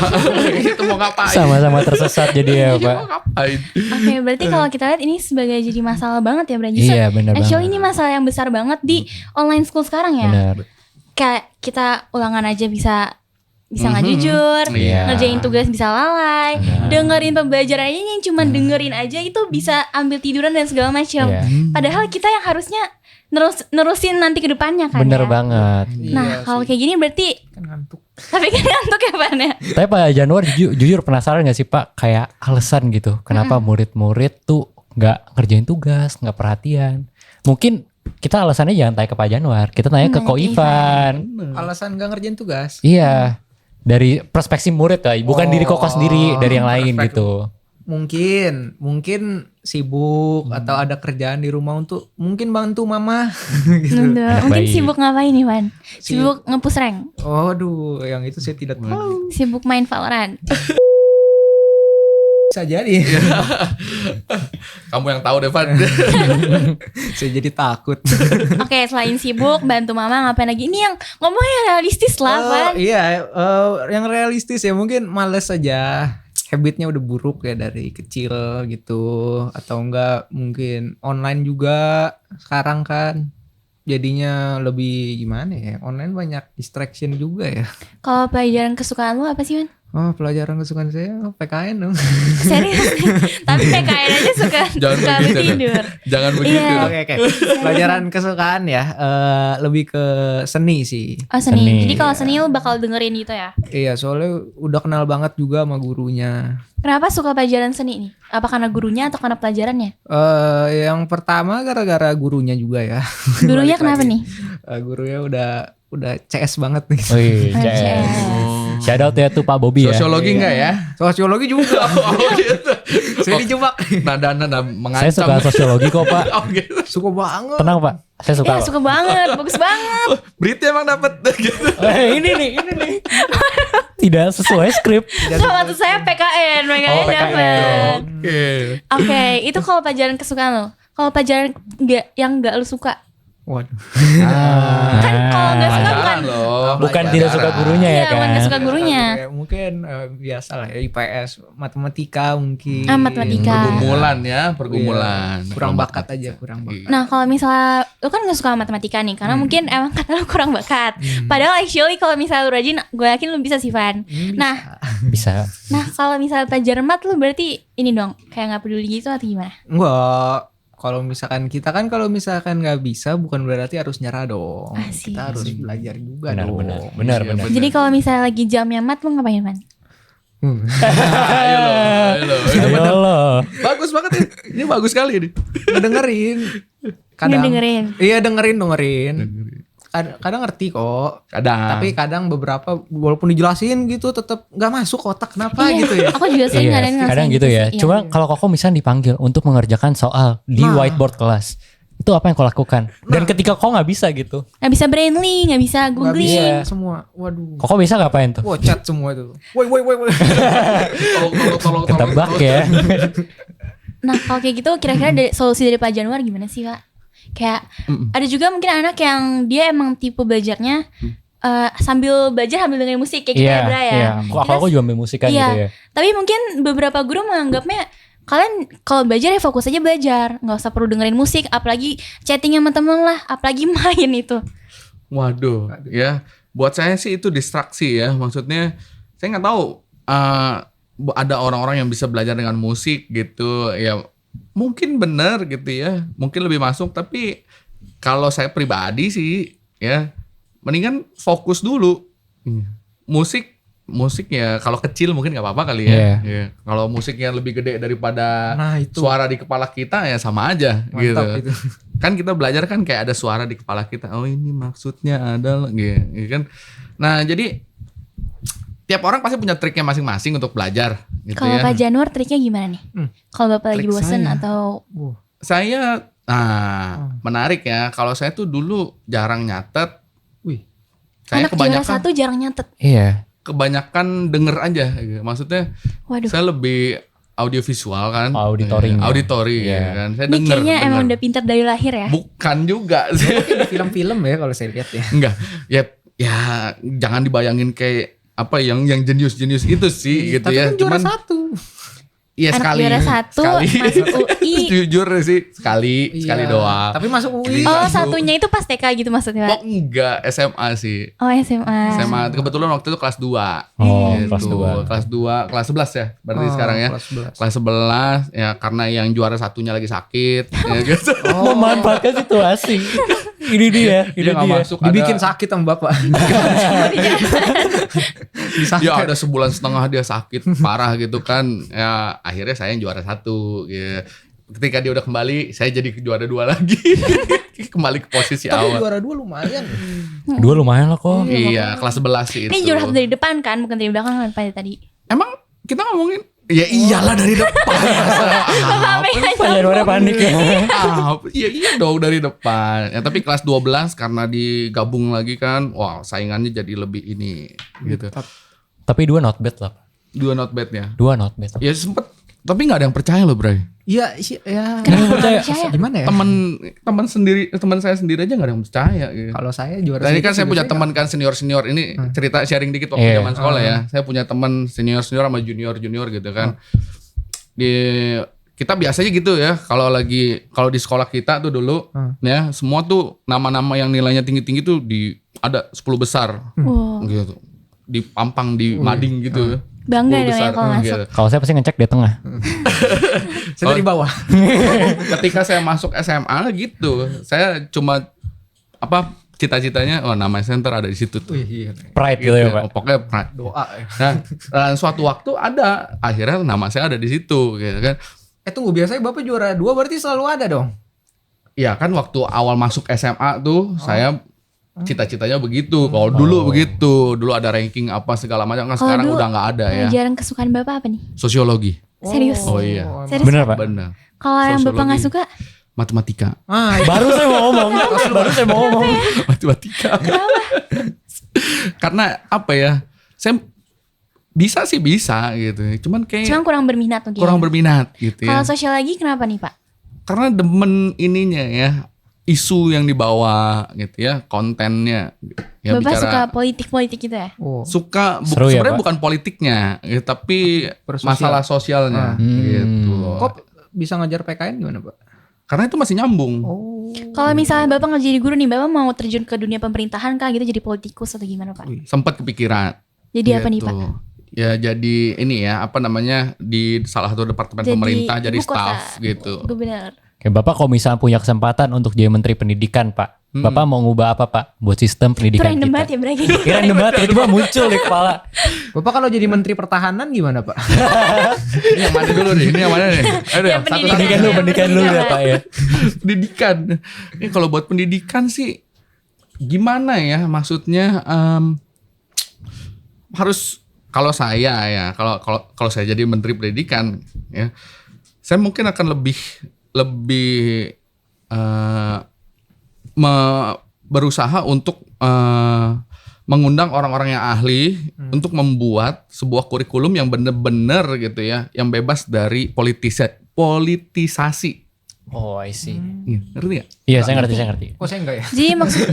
Itu mau ngapain? Sama-sama tersesat jadi ya, Iya, Pak. mau ngapain? Oke, berarti kalau kita lihat ini sebagai jadi masalah banget ya, Bra. Justru Iya, benar actually banget. ini masalah yang besar banget di online school sekarang ya. Benar. Kayak kita ulangan aja bisa nggak jujur, Iya. ngerjain tugas bisa lalai, dengerin pembelajaran aja yang cuma dengerin aja itu bisa ambil tiduran dan segala macam. Iya. Padahal kita yang harusnya nerusin nanti ke depannya kan. Bener ya. banget. Nah, kalau kayak gini berarti kan ngantuk. tapi kan ngantuk ya Pan ya. Tapi Pak Januar jujur penasaran gak sih Pak, kayak alasan gitu kenapa murid-murid tuh nggak ngerjain tugas, nggak perhatian. Mungkin kita alasannya jangan tanya ke Pak Januar, kita tanya ke Ko Ivan. Alasan gak ngerjain tugas. Iya, dari perspektif murid lah, bukan diri Koko sendiri, dari yang lain perspektif. gitu. Mungkin sibuk atau ada kerjaan di rumah untuk mungkin bantu mama gitu. Bener. Mungkin baik. sibuk ngapain nih Pan? Sibuk nge-push rank, Waduh, yang itu saya tidak tahu. sibuk main Valorant. Bisa jadi. Kamu yang tahu deh, Van. Saya jadi takut. Oke, selain sibuk bantu mama ngapain lagi? Ini yang ngomongnya realistis lah Pan. Iya, yang realistis ya mungkin males aja. Habitnya udah buruk ya dari kecil gitu. Atau enggak mungkin online juga sekarang kan. Jadinya lebih gimana ya? Online banyak distraction juga ya. Kalau pelajaran kesukaan lu apa sih Man? Oh, pelajaran kesukaan saya PKN dong. Serius? Tapi PKN aja suka Jangan suka begitu deh. tidur. Jangan begitu. Iya. dong. Oke. Pelajaran kesukaan ya, lebih ke seni sih. Oh seni. Seni. Jadi kalau seni lu bakal dengerin gitu ya? Iya, soalnya udah kenal banget juga sama gurunya. Kenapa suka pelajaran seni nih? Apa karena gurunya atau karena pelajarannya? Yang pertama gara-gara gurunya juga ya. Gurunya Balik kenapa lagi. nih? Gurunya udah udah CS banget nih. Wih, CS. Shout out ya tuh Pak Bobby ya. Sosiologi enggak ya? Sosiologi juga. Oh gitu. Saya dijebak. Nada mengancam. Saya suka sosiologi kok Pak. Oh gitu. Suka banget. Tenang Pak, saya suka. Ya Pak. suka banget, bagus banget. Berita emang dapat gitu. Ini nih. Tidak sesuai skrip. Sama tuh saya PKN, makanya Oh, PKN. dapet. Oke. Oke, itu kalau pelajaran kesukaan lo. Kalau pelajaran yang nggak lo suka, Waduh. kan kalau nggak suka bukan. Pelajaran loh. Bukan tidak suka gurunya ya Iya, kan. bukan nggak suka gurunya. Ya, mungkin biasa lah ya IPS, matematika mungkin. Matematika. Pergumulan ya, pergumulan. Iya, kurang bakat aja, kurang bakat. Nah kalau misalnya lo kan nggak suka matematika nih, karena mungkin emang kata lo kurang bakat. Padahal actually kalau misalnya lo rajin, gue yakin lo bisa sih Van. Nah, Bisa. kalau misalnya pelajaran mat lo berarti ini dong, kayak nggak peduli gitu atau gimana? Enggak. Kalau misalkan kita kan kalau misalkan nggak bisa bukan berarti harus nyerah dong. Asik. Kita harus belajar juga Benar, dong. benar. Jadi kalau misalnya lagi jamnya mat lo ngapain Van? Ayo lo. Ayo lo. Bagus banget ya. Ini bagus sekali ini. Ngedengerin. Ngedengerin. Iya dengerin. Kadang ngerti kok. Kadang. Tapi kadang beberapa walaupun dijelasin gitu tetap nggak masuk otak kenapa Iya, gitu ya. aku juga sering Iya, ngerasain kadang gitu ya. sih, iya. Cuma kalau Koko misalnya dipanggil untuk mengerjakan soal di Nah. whiteboard kelas, itu apa yang kau lakukan? Dan ketika kau nggak bisa gitu, nggak bisa brainly, nggak bisa Nggak googling. bisa Iya. semua. Waduh. Koko bisa ngapain tuh? Wah chat semua itu. Woi. Tolong. Ketebak ya. Nah kalau kayak gitu kira-kira dari solusi dari Pak Januar gimana sih Kak? Kayak ada juga mungkin anak yang dia emang tipe belajarnya sambil belajar sambil dengerin musik kayak kita ya Bra ya. Iya. Aku juga ambil musik kan Iya. gitu ya. Tapi mungkin beberapa guru menganggapnya kalian kalau belajar ya fokus aja belajar, nggak usah perlu dengerin musik, apalagi chatting sama temen lah, apalagi main itu. Waduh, ya. Buat saya sih itu distraksi ya. Maksudnya saya nggak tahu ada orang-orang yang bisa belajar dengan musik gitu. Ya mungkin benar gitu ya. Mungkin lebih masuk. Tapi kalau saya pribadi sih ya mendingan fokus dulu. Musik ya kalau kecil mungkin nggak apa-apa kali ya. Iya. Ya. Kalau musiknya lebih gede daripada Nah, itu. suara di kepala kita ya sama aja Mantap gitu. itu. Kan kita belajar kan kayak ada suara di kepala kita. Oh ini maksudnya adalah gitu kan. Nah jadi tiap orang pasti punya triknya masing-masing untuk belajar gitu Kalau ya. Pak Januar triknya gimana nih? Kalau Bapak lagi Trik bosen saya. atau Saya menarik ya. Kalau saya tuh dulu jarang nyatet. Wih. Saya anak juara kebanyakan satu jarang nyatet. Iya. kebanyakan denger aja gitu. Maksudnya Waduh. saya lebih audiovisual kan. Auditoring. Auditori Iya. ya kan. Saya Ini denger. kayaknya emang denger. udah pintar dari lahir ya. Bukan juga sih. Di film-film ya kalau saya lihat ya. Enggak. Ya jangan dibayangin kayak apa yang jenius-jenius itu sih gitu Tapi ya. kan juara satu. Iya Anak sekali. juara satu sekali. masuk UI. Jujur sih sekali Iya. doang. Tapi masuk UI. Oh Masuk. satunya itu pas TK gitu maksudnya Oh Pak? enggak, SMA sih. Oh SMA. SMA kebetulan waktu itu kelas 2. Oh, Gitu. kelas 2. Kelas 2, kelas 11 ya. Berarti Oh, sekarang ya. kelas 11. Kelas 11 ya karena yang juara satunya lagi sakit ya gitu. Memanfaatkan situasi. Ini dia. Dia nggak masuk Dibikin ada, sakit sama bapak. ya ada sebulan setengah dia sakit parah gitu kan. Ya akhirnya saya yang juara 1 ya. Ketika dia udah kembali, saya jadi juara 2 lagi. Kembali ke posisi Tapi awal. juara 2 lumayan. Dua lumayan lah kok. Iya, kelas 11 sih itu. Ini juara satu dari depan kan, bukan dari belakang kan Pak tadi. Emang kita ngomongin ya iyalah dari depan. Pak Januarnya panik ya. Iya dong dari depan. Ya tapi kelas 12 karena digabung lagi kan, wah saingannya jadi lebih ini gitu. Tapi dua not bad lah. Dua not bad ya. Dua not bad. Ya sempet tapi nggak ada yang percaya loh Bray. Iya, ya. Kenapa percaya? nggak percaya? Gimana ya? Teman saya sendiri aja nggak ada yang percaya. Gitu. Kalau saya juara Tadi kan sedikit saya juga punya saya teman kan senior ini cerita sharing dikit waktu Iya. zaman sekolah ya. Saya punya teman senior sama junior gitu kan. Kita biasanya gitu ya kalau di sekolah kita tuh dulu ya semua tuh nama-nama yang nilainya tinggi-tinggi tuh ada 10 besar Wow. gitu. Dipampang di mading gitu. Bangga 10 dong ya kalau masuk. gitu. Kalau saya pasti ngecek di tengah. Saya di bawah. Ketika saya masuk SMA gitu, saya cuma cita-citanya nama saya ntar ada di situ tuh. Wih, iya. Pride gitu ya Pak. Pokoknya pride. Doa ya. Nah, dan suatu waktu akhirnya nama saya ada di situ gitu kan. Tunggu, biasanya Bapak juara 2 berarti selalu ada dong. Iya kan waktu awal masuk SMA tuh saya cita-citanya begitu. Kalau dulu begitu, dulu ada ranking apa segala macam. Kan Kalau sekarang dulu udah nggak ada ya. Pelajaran kesukaan Bapak apa nih? Sosiologi. Serius? Oh iya, Serius? Bener Pak? benar. Kalau yang Bapak nggak Sosiologi. suka? Matematika. Baru saya mau ngomong. Baru saya mau ngomong. Matematika. Karena apa ya? Saya bisa sih bisa gitu. Cuman kayak Cuman kurang berminat mungkin. kurang ya. berminat gitu ya. Kalau sosiologi kenapa nih Pak? Karena demen ininya ya, isu yang dibawa gitu ya, kontennya. Ya, Bapak bicara- suka politik-politik gitu ya? Oh. suka Seru ya, sebenarnya Pak? bukan politiknya ya, tapi Bersosial. masalah sosialnya gitu. Kok bisa ngajar PKN gimana, Pak? Karena itu masih nyambung. Kalau misalnya Bapak nggak jadi guru nih, Bapak mau terjun ke dunia pemerintahan kah gitu, jadi politikus atau gimana Pak? Sempat kepikiran. Jadi apa nih gitu. Pak? Ya jadi ini ya, apa namanya, di salah satu departemen Jadi pemerintah jadi ibu kota. staff gitu. Gubernur. Kayak Bapak kalau misalnya punya kesempatan untuk jadi Menteri Pendidikan Pak, Bapak mau ngubah apa Pak buat sistem Itu pendidikan random kita? banget ya berarti. Random banget, tiba-tiba muncul di kepala. Bapak kalau jadi Menteri Pertahanan gimana, Pak? Ini yang mana dulu nih? Ini yang mana nih? Aduh, Yang satu-satu. Pendidikan lu, pendidikan lu ya Pak ya. Pendidikan. Ini kalau buat pendidikan sih gimana ya? Maksudnya harus, kalau saya ya, kalau saya jadi Menteri Pendidikan ya, saya mungkin akan lebih berusaha untuk mengundang orang-orang yang ahli untuk membuat sebuah kurikulum yang benar-benar gitu ya, yang bebas dari politisasi. Oh I see. Ngerti gak? Iya saya ngerti. Oh, saya enggak ya. Jadi Kan maksud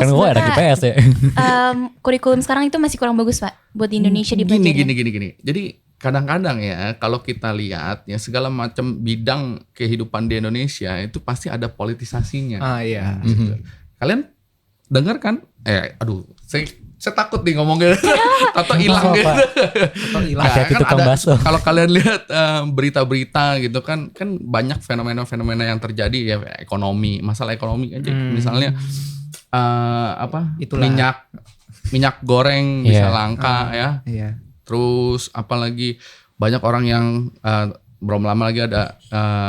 gue anak Bapak, IPS ya. kurikulum sekarang itu masih kurang bagus Pak buat di Indonesia dipelajari. Gini. Jadi kadang-kadang ya, kalau kita lihat ya, segala macam bidang kehidupan di Indonesia itu pasti ada politisasinya. Ah iya. Gitu. Kalian dengar kan? Saya takut nih ngomongnya. Atau hilang gitu. Atau hilang. Hati-hati Kan tukang ada, bakso. kalau kalian lihat berita-berita gitu kan banyak fenomena-fenomena yang terjadi ya, ekonomi, masalah ekonomi aja. Misalnya Itulah. minyak goreng bisa Iya. langka ya. Iya. Terus apalagi banyak orang yang belum lama lagi ada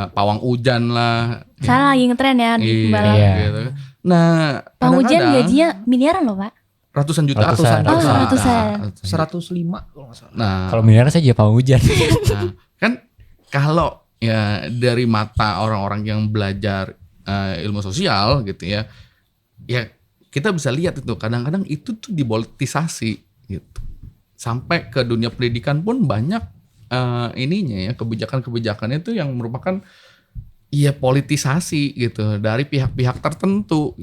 pawang hujan lah. Sekarang lagi ngetren ya di balap. Iya. Gitu. Nah, Pang Hujan kadang-kadang gajinya miliaran loh Pak. ratusan juta. Ratusan. Oh, ratusan. 105 kalau nggak salah. Nah, Kalau miliaran saya jadi pawang hujan. nah, kan kalau ya dari mata orang-orang yang belajar ilmu sosial gitu ya, ya kita bisa lihat itu kadang-kadang itu tuh dipolitisasi gitu. Sampai ke dunia pendidikan pun banyak ininya ya, kebijakan-kebijakannya itu yang merupakan ya politisasi gitu dari pihak-pihak tertentu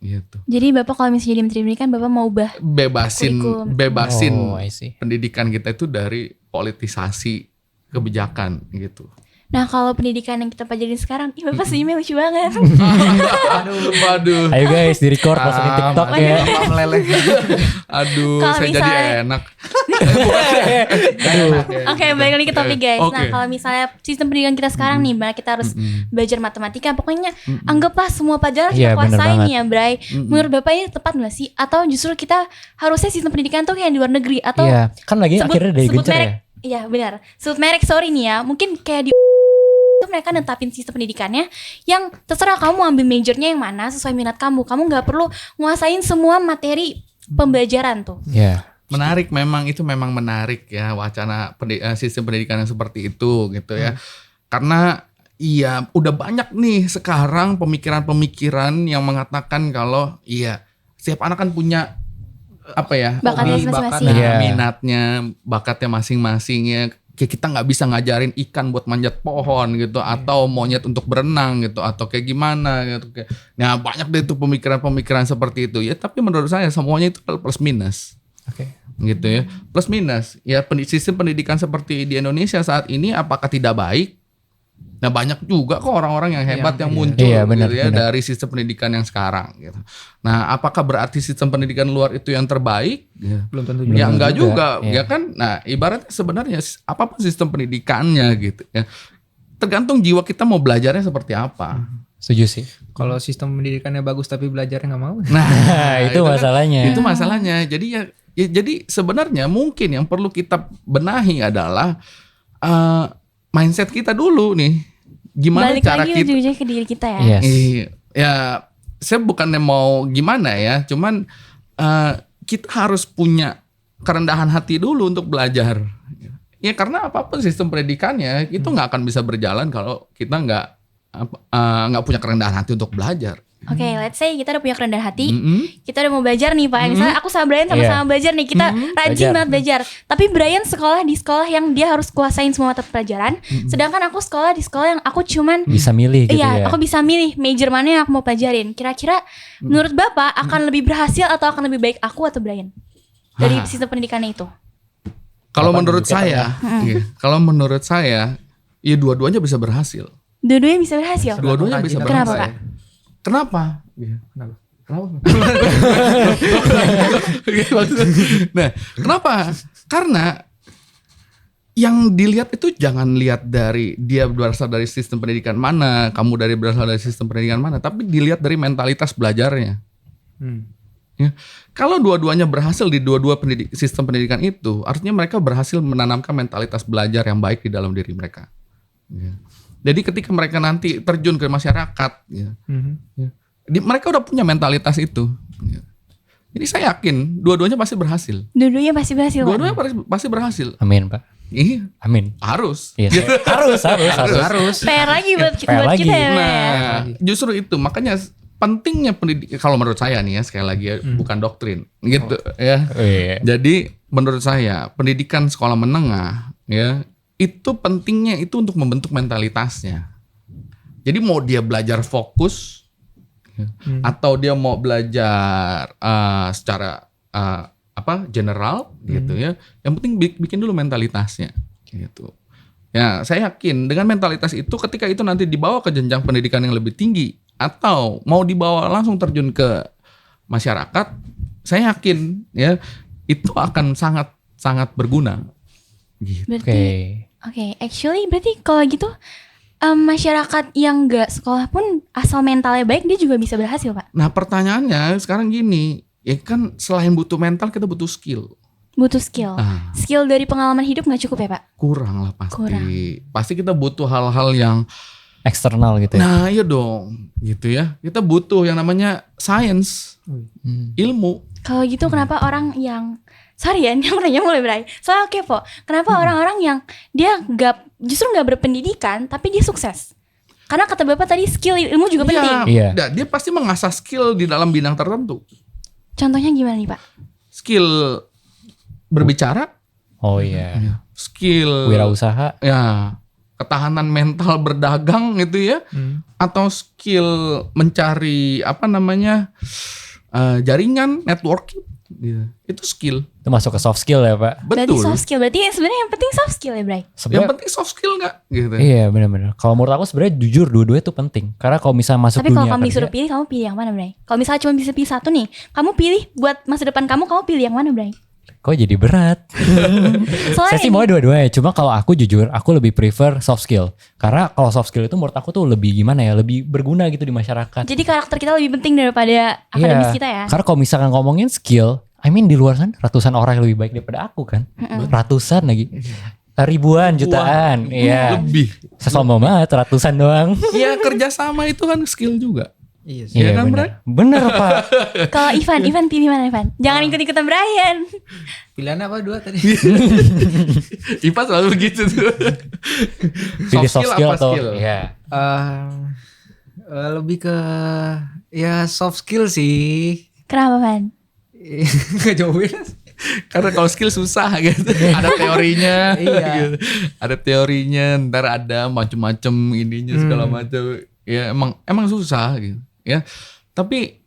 gitu. Jadi Bapak kalau misalnya jadi Menteri Pendidikan, Bapak mau ubah Bebasin kurikulum. Oh I see. pendidikan kita itu dari politisasi kebijakan gitu. Nah kalau pendidikan yang kita pelajarin sekarang, ih Bapak senyumnya lucu banget. Aduh. Ayo guys di record masukin TikTok ya. Bapak meleleh. Aduh, Kalau saya jadi misalnya- enak. Oke, balik lagi ke topik guys. Oke. Nah, kalau misalnya sistem pendidikan kita sekarang nih, mana kita harus belajar matematika, pokoknya anggaplah semua pelajaran Iya, kita bener kuasain banget. nih ya, Bray. Menurut Bapak ini tepat nggak sih? Atau justru kita harusnya sistem pendidikan tuh kayak di luar negeri? Atau Iya, kan lagi akhirnya dari sebut gencar merek? ya. Iya, benar. Sebut merek, sorry nih ya. Mungkin kayak di itu mereka netapin sistem pendidikannya yang terserah kamu mau ambil majornya yang mana sesuai minat kamu. Kamu nggak perlu nguasain semua materi pembelajaran tuh. Iya. Menarik, memang itu memang menarik ya wacana sistem pendidikan yang seperti itu gitu ya. Karena iya udah banyak nih sekarang pemikiran-pemikiran yang mengatakan kalau iya setiap anak kan punya apa ya, Bakatnya hobi, masing-masing. Iya. minatnya, bakatnya masing-masing ya. Kayak kita nggak bisa ngajarin ikan buat manjat pohon gitu, atau monyet untuk berenang gitu, atau kayak gimana gitu. Nah banyak deh tuh pemikiran-pemikiran seperti itu ya. Tapi menurut saya semuanya itu plus minus. Oke. Gitu ya, plus minus ya. Sistem pendidikan seperti di Indonesia saat ini apakah tidak baik? Nah banyak juga kok orang-orang yang hebat yang muncul Iya, benar, gitu ya benar. dari sistem pendidikan yang sekarang gitu. Nah apakah berarti sistem pendidikan luar itu yang terbaik? Ya, Belum tentu ya juga. enggak juga, Iya. ya kan. Nah ibaratnya sebenarnya apapun sistem pendidikannya gitu ya, tergantung jiwa kita mau belajarnya seperti apa. Setuju sih. Kalau sistem pendidikannya bagus tapi belajarnya nggak mau. Nah, itu kan, masalahnya. itu masalahnya. Jadi ya jadi sebenarnya mungkin yang perlu kita benahi adalah mindset kita dulu nih. Gimana Balik cara lagi kita? ujung-ujungnya ke diri kita ya. Yes. Ya saya bukannya mau gimana ya, cuman kita harus punya kerendahan hati dulu untuk belajar. Ya karena apapun sistem pendidikannya itu nggak akan bisa berjalan kalau kita nggak punya kerendahan hati untuk belajar. Oke, let's say kita udah punya kerendahan hati, kita udah mau belajar nih Pak. Misalnya aku sama Brian sama-sama belajar nih, kita rajin banget belajar. Tapi Brian sekolah di sekolah yang dia harus kuasain semua mata pelajaran, sedangkan aku sekolah di sekolah yang aku cuman bisa milih gitu ya. Iya, aku bisa milih major mana yang aku mau pelajarin. Kira-kira menurut Bapak akan lebih berhasil atau akan lebih baik aku atau Brian dari sistem pendidikannya itu? Kalau menurut saya, kalau menurut saya, ya dua-duanya bisa berhasil. Dua-duanya bisa berhasil. Dua-duanya bisa Kenapa, berhasil. Pak? Kenapa? Nah, kenapa? Karena yang dilihat itu jangan lihat dari dia berasal dari sistem pendidikan mana, kamu berasal dari sistem pendidikan mana, tapi dilihat dari mentalitas belajarnya. Ya. Kalau dua-duanya berhasil di dua-dua sistem pendidikan itu, artinya mereka berhasil menanamkan mentalitas belajar yang baik di dalam diri mereka. Ya. Jadi ketika mereka nanti terjun ke masyarakat, mereka udah punya mentalitas itu. Ya. Jadi saya yakin dua-duanya pasti berhasil. Dua-duanya pasti berhasil. Dua-duanya pasti berhasil. Amin Pak. Iya. Amin. Harus. Iya, harus. PR lagi buat PR lagi. kita ya. Nah, justru itu makanya pentingnya pendidikan. Kalau menurut saya nih ya, sekali lagi ya, bukan doktrin, gitu ya. Jadi menurut saya pendidikan sekolah menengah ya itu pentingnya itu untuk membentuk mentalitasnya. Jadi mau dia belajar fokus atau dia mau belajar secara general gitu ya. Yang penting bikin dulu mentalitasnya gitu. Ya, saya yakin dengan mentalitas itu ketika itu nanti dibawa ke jenjang pendidikan yang lebih tinggi atau mau dibawa langsung terjun ke masyarakat, saya yakin ya itu akan sangat berguna. Gitu. Berarti Oke, actually berarti kalau gitu masyarakat yang nggak sekolah pun asal mentalnya baik dia juga bisa berhasil, Pak. Nah pertanyaannya sekarang gini, ya kan selain butuh mental kita butuh skill. Butuh skill. Skill dari pengalaman hidup nggak cukup ya, Pak? Kurang lah pasti. Kurang. Pasti kita butuh hal-hal yang eksternal gitu ya. Nah iya dong, gitu ya. Kita butuh yang namanya science, ilmu. Kalau gitu kenapa orang yang sorry ya, yang nanya mulai berai. Soalnya kepo. Kenapa orang-orang yang dia justru nggak berpendidikan tapi dia sukses? Karena kata Bapak tadi skill ilmu juga penting. Iya. Dia pasti mengasah skill di dalam bidang tertentu. Contohnya gimana nih, Pak? Skill berbicara. Oh iya. Skill wirausaha. Ya. Ketahanan mental berdagang gitu ya. Atau skill mencari jaringan, networking. Gitu. Itu skill. Itu masuk ke soft skill ya Pak. Berarti Betul. soft skill. Berarti sebenarnya yang penting soft skill ya, Bray? Yang penting soft skill nggak? Gitu. Iya benar-benar. Kalau menurut aku sebenarnya jujur dua-duanya itu penting. Karena kalau misalnya masuk Tapi kalau dunia kamu kerja, disuruh pilih, kamu pilih yang mana, Bray? Kalau misalnya cuma bisa pilih satu nih, kamu pilih buat masa depan kamu pilih yang mana, Bray? kok jadi berat. Saya sih mau dua-duanya. Cuma kalau aku jujur, aku lebih prefer soft skill. Karena kalau soft skill itu menurut aku tuh lebih gimana ya, lebih berguna gitu di masyarakat. Jadi karakter kita lebih penting daripada akademis kita ya. Karena kalau misalkan ngomongin skill, di luar sana ratusan orang yang lebih baik daripada aku kan. Ratusan lagi. Ribuan, jutaan. Iya. Lebih. Sesombong banget, ratusan doang. Iya, kerjasama itu kan skill juga. Iya sih. Iya kan, bener. Bener Pak. Kalau Ivan pilih mana Ivan? Jangan ikut-ikutan Brian. Pilihan apa dua tadi? Ipa selalu begitu tuh. Pilih soft skill apa atau skill? ya. Lebih ke ya soft skill sih. Kenapa Van? Gak jauhin. Karena kalau skill susah gitu. Ada teorinya. Iya. Gitu. Ada teorinya, ntar ada macam-macam ininya segala macam. Ya emang susah gitu. Ya. Tapi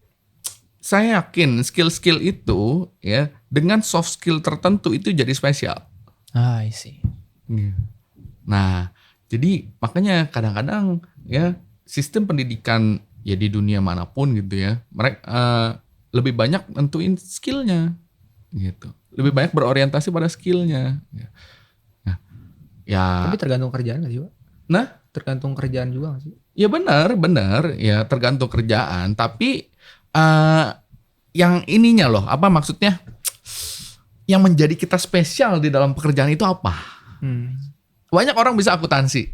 saya yakin skill-skill itu ya dengan soft skill tertentu itu jadi spesial. I see. Nah, jadi makanya kadang-kadang ya sistem pendidikan ya di dunia manapun gitu ya, mereka lebih banyak nentuin skillnya gitu. Lebih banyak berorientasi pada skillnya. Nah, ya. Tapi tergantung kerjaan gak sih Pak? Nah, tergantung kerjaan juga gak sih? ya benar ya tergantung kerjaan. Tapi yang ininya loh, apa maksudnya? Yang menjadi kita spesial di dalam pekerjaan itu apa? Banyak orang bisa akuntansi,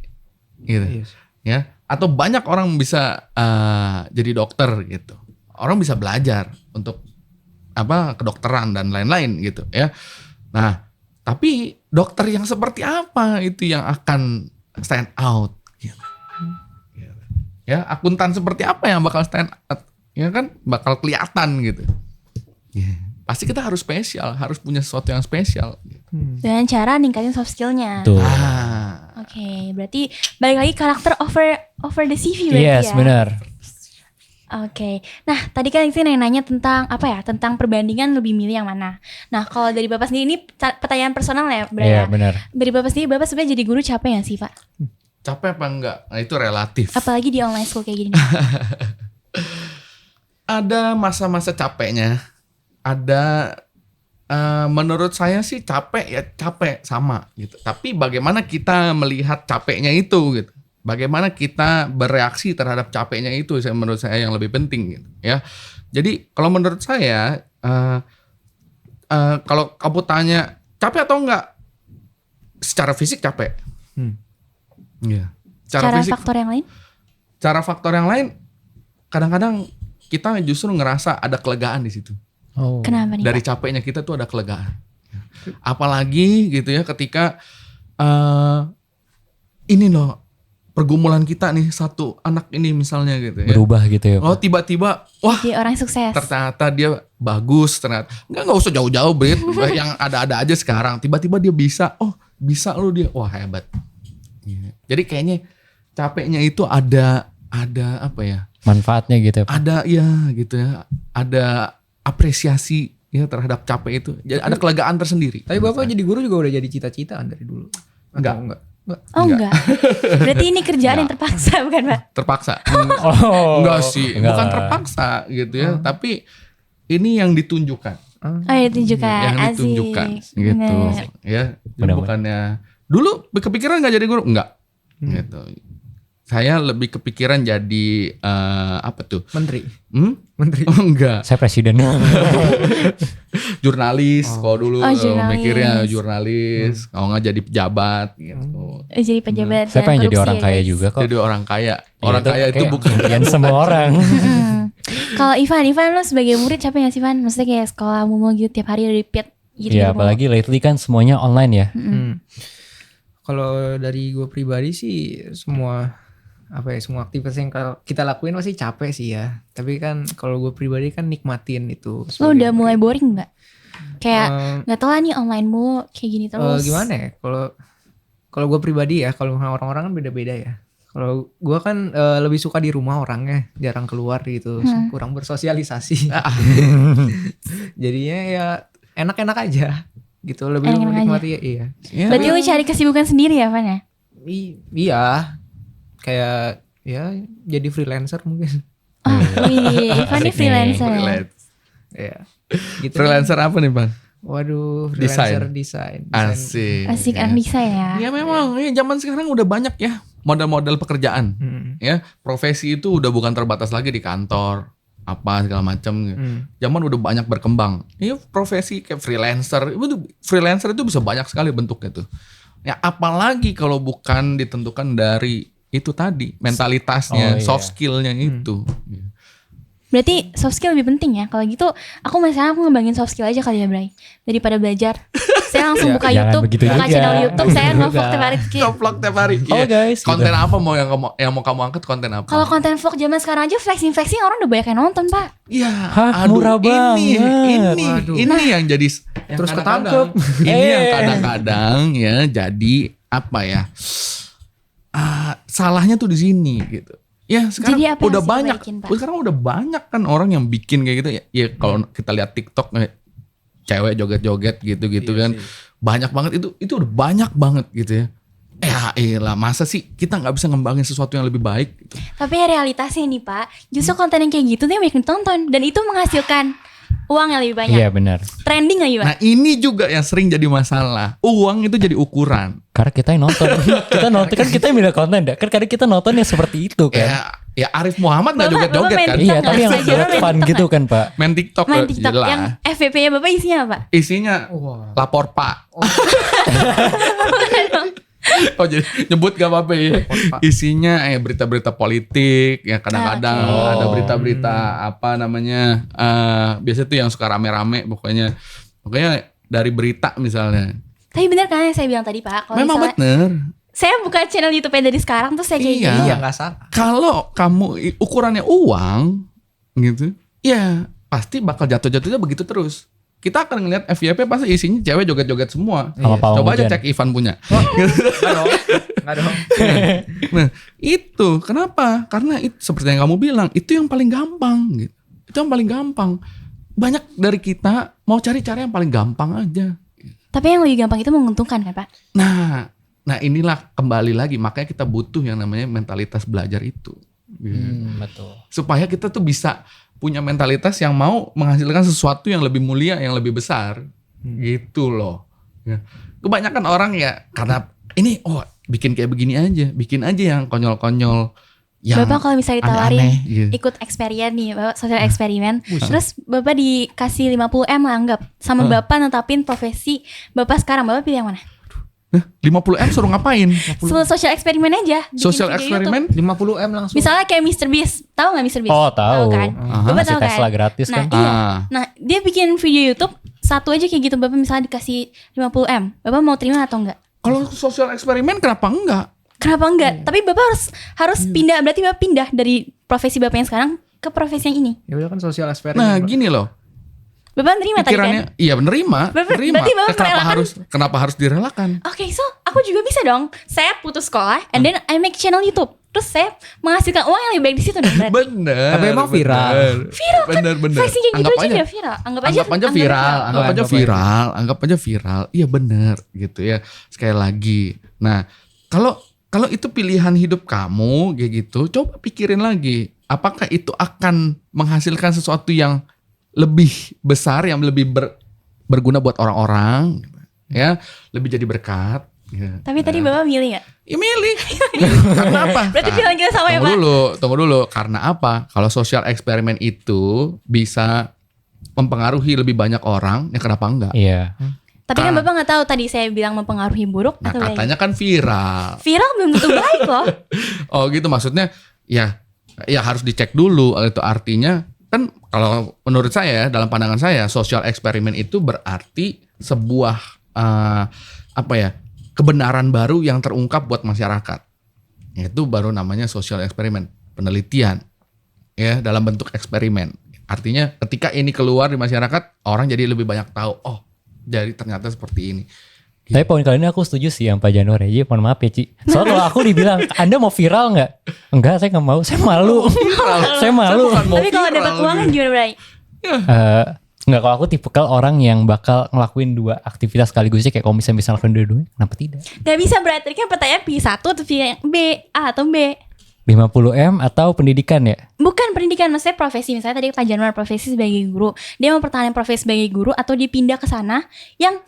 gitu, Yes. ya. Atau banyak orang bisa jadi dokter gitu. orang bisa belajar untuk kedokteran dan lain-lain gitu ya. Nah, tapi dokter yang seperti apa itu yang akan stand out gitu. Ya, akuntan seperti apa yang bakal stand out? Ya kan bakal kelihatan gitu. Pasti kita harus spesial, harus punya sesuatu yang spesial gitu. Dengan cara ningkatin soft skillnya. Tuh. Oke, berarti balik lagi karakter over the CV berarti Yes, ya. benar. Oke, nah tadi kan kita nanya tentang tentang perbandingan lebih milih yang mana. Nah kalau dari Bapak sendiri ini pertanyaan personal ya, Bro Iya, ya. benar. Dari Bapak sendiri, Bapak sebenarnya jadi guru capek gak sih Pak? Capek apa enggak? Nah, itu relatif. Apalagi di online school kayak gini. nih. Ada masa-masa capeknya. Ada menurut saya sih capek sama gitu. Tapi bagaimana kita melihat capeknya itu gitu. Bagaimana kita bereaksi terhadap capeknya itu menurut saya yang lebih penting gitu ya. Jadi kalau menurut saya kalau kamu tanya capek atau enggak, secara fisik capek. Iya. Cara faktor yang lain? Cara faktor yang lain kadang-kadang kita justru ngerasa ada kelegaan di situ. Oh. Kenapa nih Dari Pak? capeknya kita tuh ada kelegaan. Apalagi gitu ya ketika ini loh pergumulan kita nih satu anak ini misalnya gitu ya. Berubah gitu ya. Oh tiba-tiba wah Dia orang sukses. ternyata dia bagus ternyata. Nggak usah jauh-jauh Brit. Yang ada-ada aja sekarang. Tiba-tiba dia bisa. Oh bisa lu dia. Wah hebat. Jadi kayaknya capeknya itu ada apa ya? Manfaatnya gitu ya. Pak. Ada ya gitu ya. Ada apresiasi ya terhadap capek itu. Jadi ada kelegaan tersendiri. Tapi Bapak jadi guru juga udah jadi cita-cita kan dari dulu? Atau enggak? Oh enggak. Berarti ini kerjaan yang terpaksa bukan Pak? Terpaksa. Oh. Enggak sih, Enggak. bukan terpaksa gitu ya, tapi ini yang ditunjukkan. Oh ya ditunjukkan. Yang ditunjukkan gitu. Bener. Ya, jadi Benar-benar. bukannya dulu kepikiran nggak jadi guru? Enggak. Gitu. Saya lebih kepikiran jadi apa tuh? Menteri. Menteri? Oh, enggak. Saya presiden. Jurnalis. Kalau dulu jurnalis. mikirnya jurnalis. Kalau nggak jadi pejabat gitu. Jadi pejabat. Saya dan pengen jadi korupsi orang ya, kaya guys. juga kok. Jadi orang kaya. Iya, Orang kaya itu kayak bukan impian semua orang. Kalau Ivan lo sebagai murid capek gak sih Ivan? Maksudnya kayak sekolah mau gitu tiap hari repeat gitu. Iya, apalagi lately kan semuanya online ya. Kalau dari gue pribadi sih semua aktivitas yang kita lakuin pasti capek sih ya. Tapi kan kalau gue pribadi kan nikmatin itu. Lo udah mulai boring gak? Kayak Em, gak tau lah nih online mulu kayak gini terus. gimana ya? Kalau gue pribadi ya, kalau orang-orang kan beda-beda ya. Kalau gue kan lebih suka di rumah orangnya, jarang keluar gitu, kurang bersosialisasi. Jadinya ya enak-enak aja gitu, lebih Enak-enak menikmati ya. Iya. Berarti lo cari kesibukan sendiri ya Van ya? Iya. Kayak ya jadi freelancer mungkin. Oh wih, Ivan nih Asik nih. freelancer ya? freelance. Iya. Gitu. Freelancer apa nih, Pan? Waduh, freelancer desain. Asik. Asik anak desain ya? Ya memang, ya zaman sekarang udah banyak ya model-model pekerjaan. Ya, profesi itu udah bukan terbatas lagi di kantor apa segala macam. Zaman udah banyak berkembang. Ya profesi kayak freelancer itu bisa banyak sekali bentuknya tuh. Ya apalagi kalau bukan ditentukan dari itu tadi mentalitasnya, Oh, iya. soft skillnya itu. Berarti soft skill lebih penting ya? Kalau gitu aku ngembangin soft skill aja kali ya Bray. Daripada belajar. Saya langsung buka jangan YouTube, begitu buka juga. channel YouTube, saya Begitu ngevlog juga. tiap hari. Vlog tiap hari. Oh, Iya. guys, Konten gitu. apa mau yang mau kamu angkat konten apa? Kalau konten vlog zaman sekarang aja flexing orang udah banyak yang nonton Pak. Iya, Hah, murah banget. Waduh. Ini yang jadi yang Terus kadang-kadang- ketangkep. Ini yang kadang-kadang ya jadi apa ya? Salahnya tuh di sini gitu. Ya sekarang Jadi apa yang udah harus banyak. diperbaiki, Pak? Sekarang udah banyak kan orang yang bikin kayak gitu ya. Ya kalau kita lihat TikTok cewek joget-joget gitu-gitu kan. Banyak banget itu udah banyak banget gitu ya. Elah masa sih kita nggak bisa ngembangin sesuatu yang lebih baik gitu. Tapi ya realitasnya nih Pak, justru konten yang kayak gitu tuh yang banyak ditonton. Dan itu menghasilkan uang yang lebih banyak. Iya benar. Trending lagi Pak. Nah ini juga yang sering jadi masalah. Uang itu jadi ukuran. Karena kita yang nonton. Kita nonton kan kita yang milih konten dah. Kan kadang kita nonton yang seperti itu kan. Ya Arif Muhammad nggak Bapak joget-joget main kan? TikTok Iya, nggak? tapi yang Saya kira buat main fun TikTok gitu nggak? kan, Pak. Main TikTok, Main TikTok jelas. yang FVP-nya Bapak isinya apa? Isinya lapor Pak. Oh jadi nyebut gak apa-apa ya. Isinya berita-berita politik ya, kadang-kadang ada berita-berita apa namanya biasa tuh yang suka rame-rame pokoknya dari berita misalnya. Tapi bener kan yang saya bilang tadi Pak, kalau Memang misalnya bener. saya buka channel YouTube-nya dari sekarang tuh saya kayak Iya. gini. Iya nggak salah. Kalau kamu ukurannya uang gitu, ya pasti bakal jatuh-jatuhnya begitu terus. Kita akan ngelihat FYP pasti isinya cewek joget-joget semua. Sama pawang Coba aja hujan. cek Ivan punya. Nggak dong. Nah itu kenapa? Karena itu seperti yang kamu bilang, itu yang paling gampang gitu. Itu yang paling gampang. Banyak dari kita mau cari cara yang paling gampang aja. Tapi yang lebih gampang itu menguntungkan kan Pak? Nah inilah kembali lagi, makanya kita butuh yang namanya mentalitas belajar itu. Betul. Supaya kita tuh bisa punya mentalitas yang mau menghasilkan sesuatu yang lebih mulia, yang lebih besar. Gitu loh. Ya. Kebanyakan orang ya karena ini bikin kayak begini aja, bikin aja yang konyol-konyol. Yang Bapak kalau misalnya ditawarin aneh-aneh, gitu. ikut eksperimen nih, Bapak sosial eksperimen, terus Bapak dikasih 50M lah anggap, sama Bapak netapin profesi Bapak sekarang, Bapak pilih yang mana? 50M suruh ngapain? Sosial eksperimen aja. bikin Social video eksperimen? 50M langsung. Misalnya kayak Mr. Beast, tahu nggak Mr. Beast? Oh, tahu. kan? Aha. Bapak Kasih tahu Tesla kan? gratis Nah, kan? iya. Ah. Nah, dia bikin video YouTube satu aja kayak gitu, Bapak misalnya dikasih 50M, Bapak mau terima atau enggak? Kalau sosial eksperimen kenapa enggak? Kenapa enggak? Tapi Bapak harus pindah, berarti Bapak pindah dari profesi Bapak yang sekarang ke profesi yang ini. Ya udah kan sosial eksperimen. Nah Bro. gini loh, Bapak nerima tadi kan? pikirannya iya menerima. Berarti Bapak Kenapa harus direlakan? Oke, so aku juga bisa dong. Saya putus sekolah, and then I make channel YouTube. Terus saya menghasilkan uang yang lebih baik di situ dong. Berarti. Bener. Tapi emang viral. Viral kan? Bener. Versi kayak gitu Anggap aja aja. dia viral. Anggap aja Anggap aja viral. Anggap aja viral. Iya bener gitu ya. Sekali lagi. Nah kalau itu pilihan hidup kamu kayak gitu, coba pikirin lagi. Apakah itu akan menghasilkan sesuatu yang lebih besar, yang lebih berguna buat orang-orang, ya, lebih jadi berkat. Ya. Tapi tadi Bapak milih gak? Ya milih. Karena apa? Berarti pilihan kita sama ya Pak? Tunggu dulu. Karena apa? Kalau sosial eksperimen itu bisa mempengaruhi lebih banyak orang, ya kenapa enggak? Iya. Tapi kan Bapak gak tahu tadi saya bilang mempengaruhi buruk Nah atau baik. katanya kan viral. Viral belum tentu baik loh. Oh gitu maksudnya ya harus dicek dulu. Itu artinya kan kalau menurut saya, dalam pandangan saya, sosial eksperimen itu berarti sebuah kebenaran baru yang terungkap buat masyarakat. Itu baru namanya sosial eksperimen, penelitian ya dalam bentuk eksperimen. Artinya ketika ini keluar di masyarakat, orang jadi lebih banyak tahu. Oh, jadi ternyata seperti ini. Tapi poin kali ini aku setuju sih yang Pak Januar ya. Mohon maaf ya Ci. Soalnya kalau aku dibilang Anda mau viral nggak? Enggak, saya nggak mau. Saya malu. Saya malu. Tapi kalau dapat uang kan gimana Bray? Enggak, kalau aku tipikal orang yang bakal ngelakuin dua aktivitas sekaligus kayak kalau misalnya bisa ngelakuin dua-duanya, kenapa tidak? Gak bisa berarti kan pertanyaan pilih satu atau pilih B, A atau B. 50M atau pendidikan ya? Bukan pendidikan, maksudnya profesi. Misalnya tadi Pak Januar profesi sebagai guru, dia mau pertahanan profesi sebagai guru atau dia pindah ke sana yang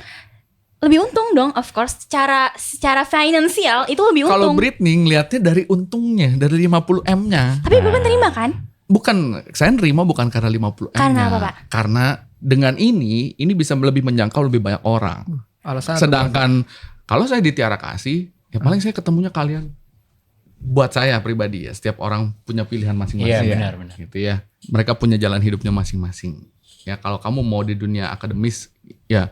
lebih untung dong, of course. Secara finansial itu lebih Kalau untung. Britney ngelihatnya dari untungnya, dari 50M-nya. Tapi Bapak terima kan? Bukan, saya nerima bukan karena 50M-nya. Karena apa, Pak? Karena dengan ini bisa lebih menjangkau lebih banyak orang. Alasan Sedangkan kalau saya di Tiara Kasih, ya paling saya ketemunya kalian. Buat saya pribadi ya, setiap orang punya pilihan masing-masing. Iya, benar. Gitu ya. Mereka punya jalan hidupnya masing-masing. Ya, kalau kamu mau di dunia akademis, ya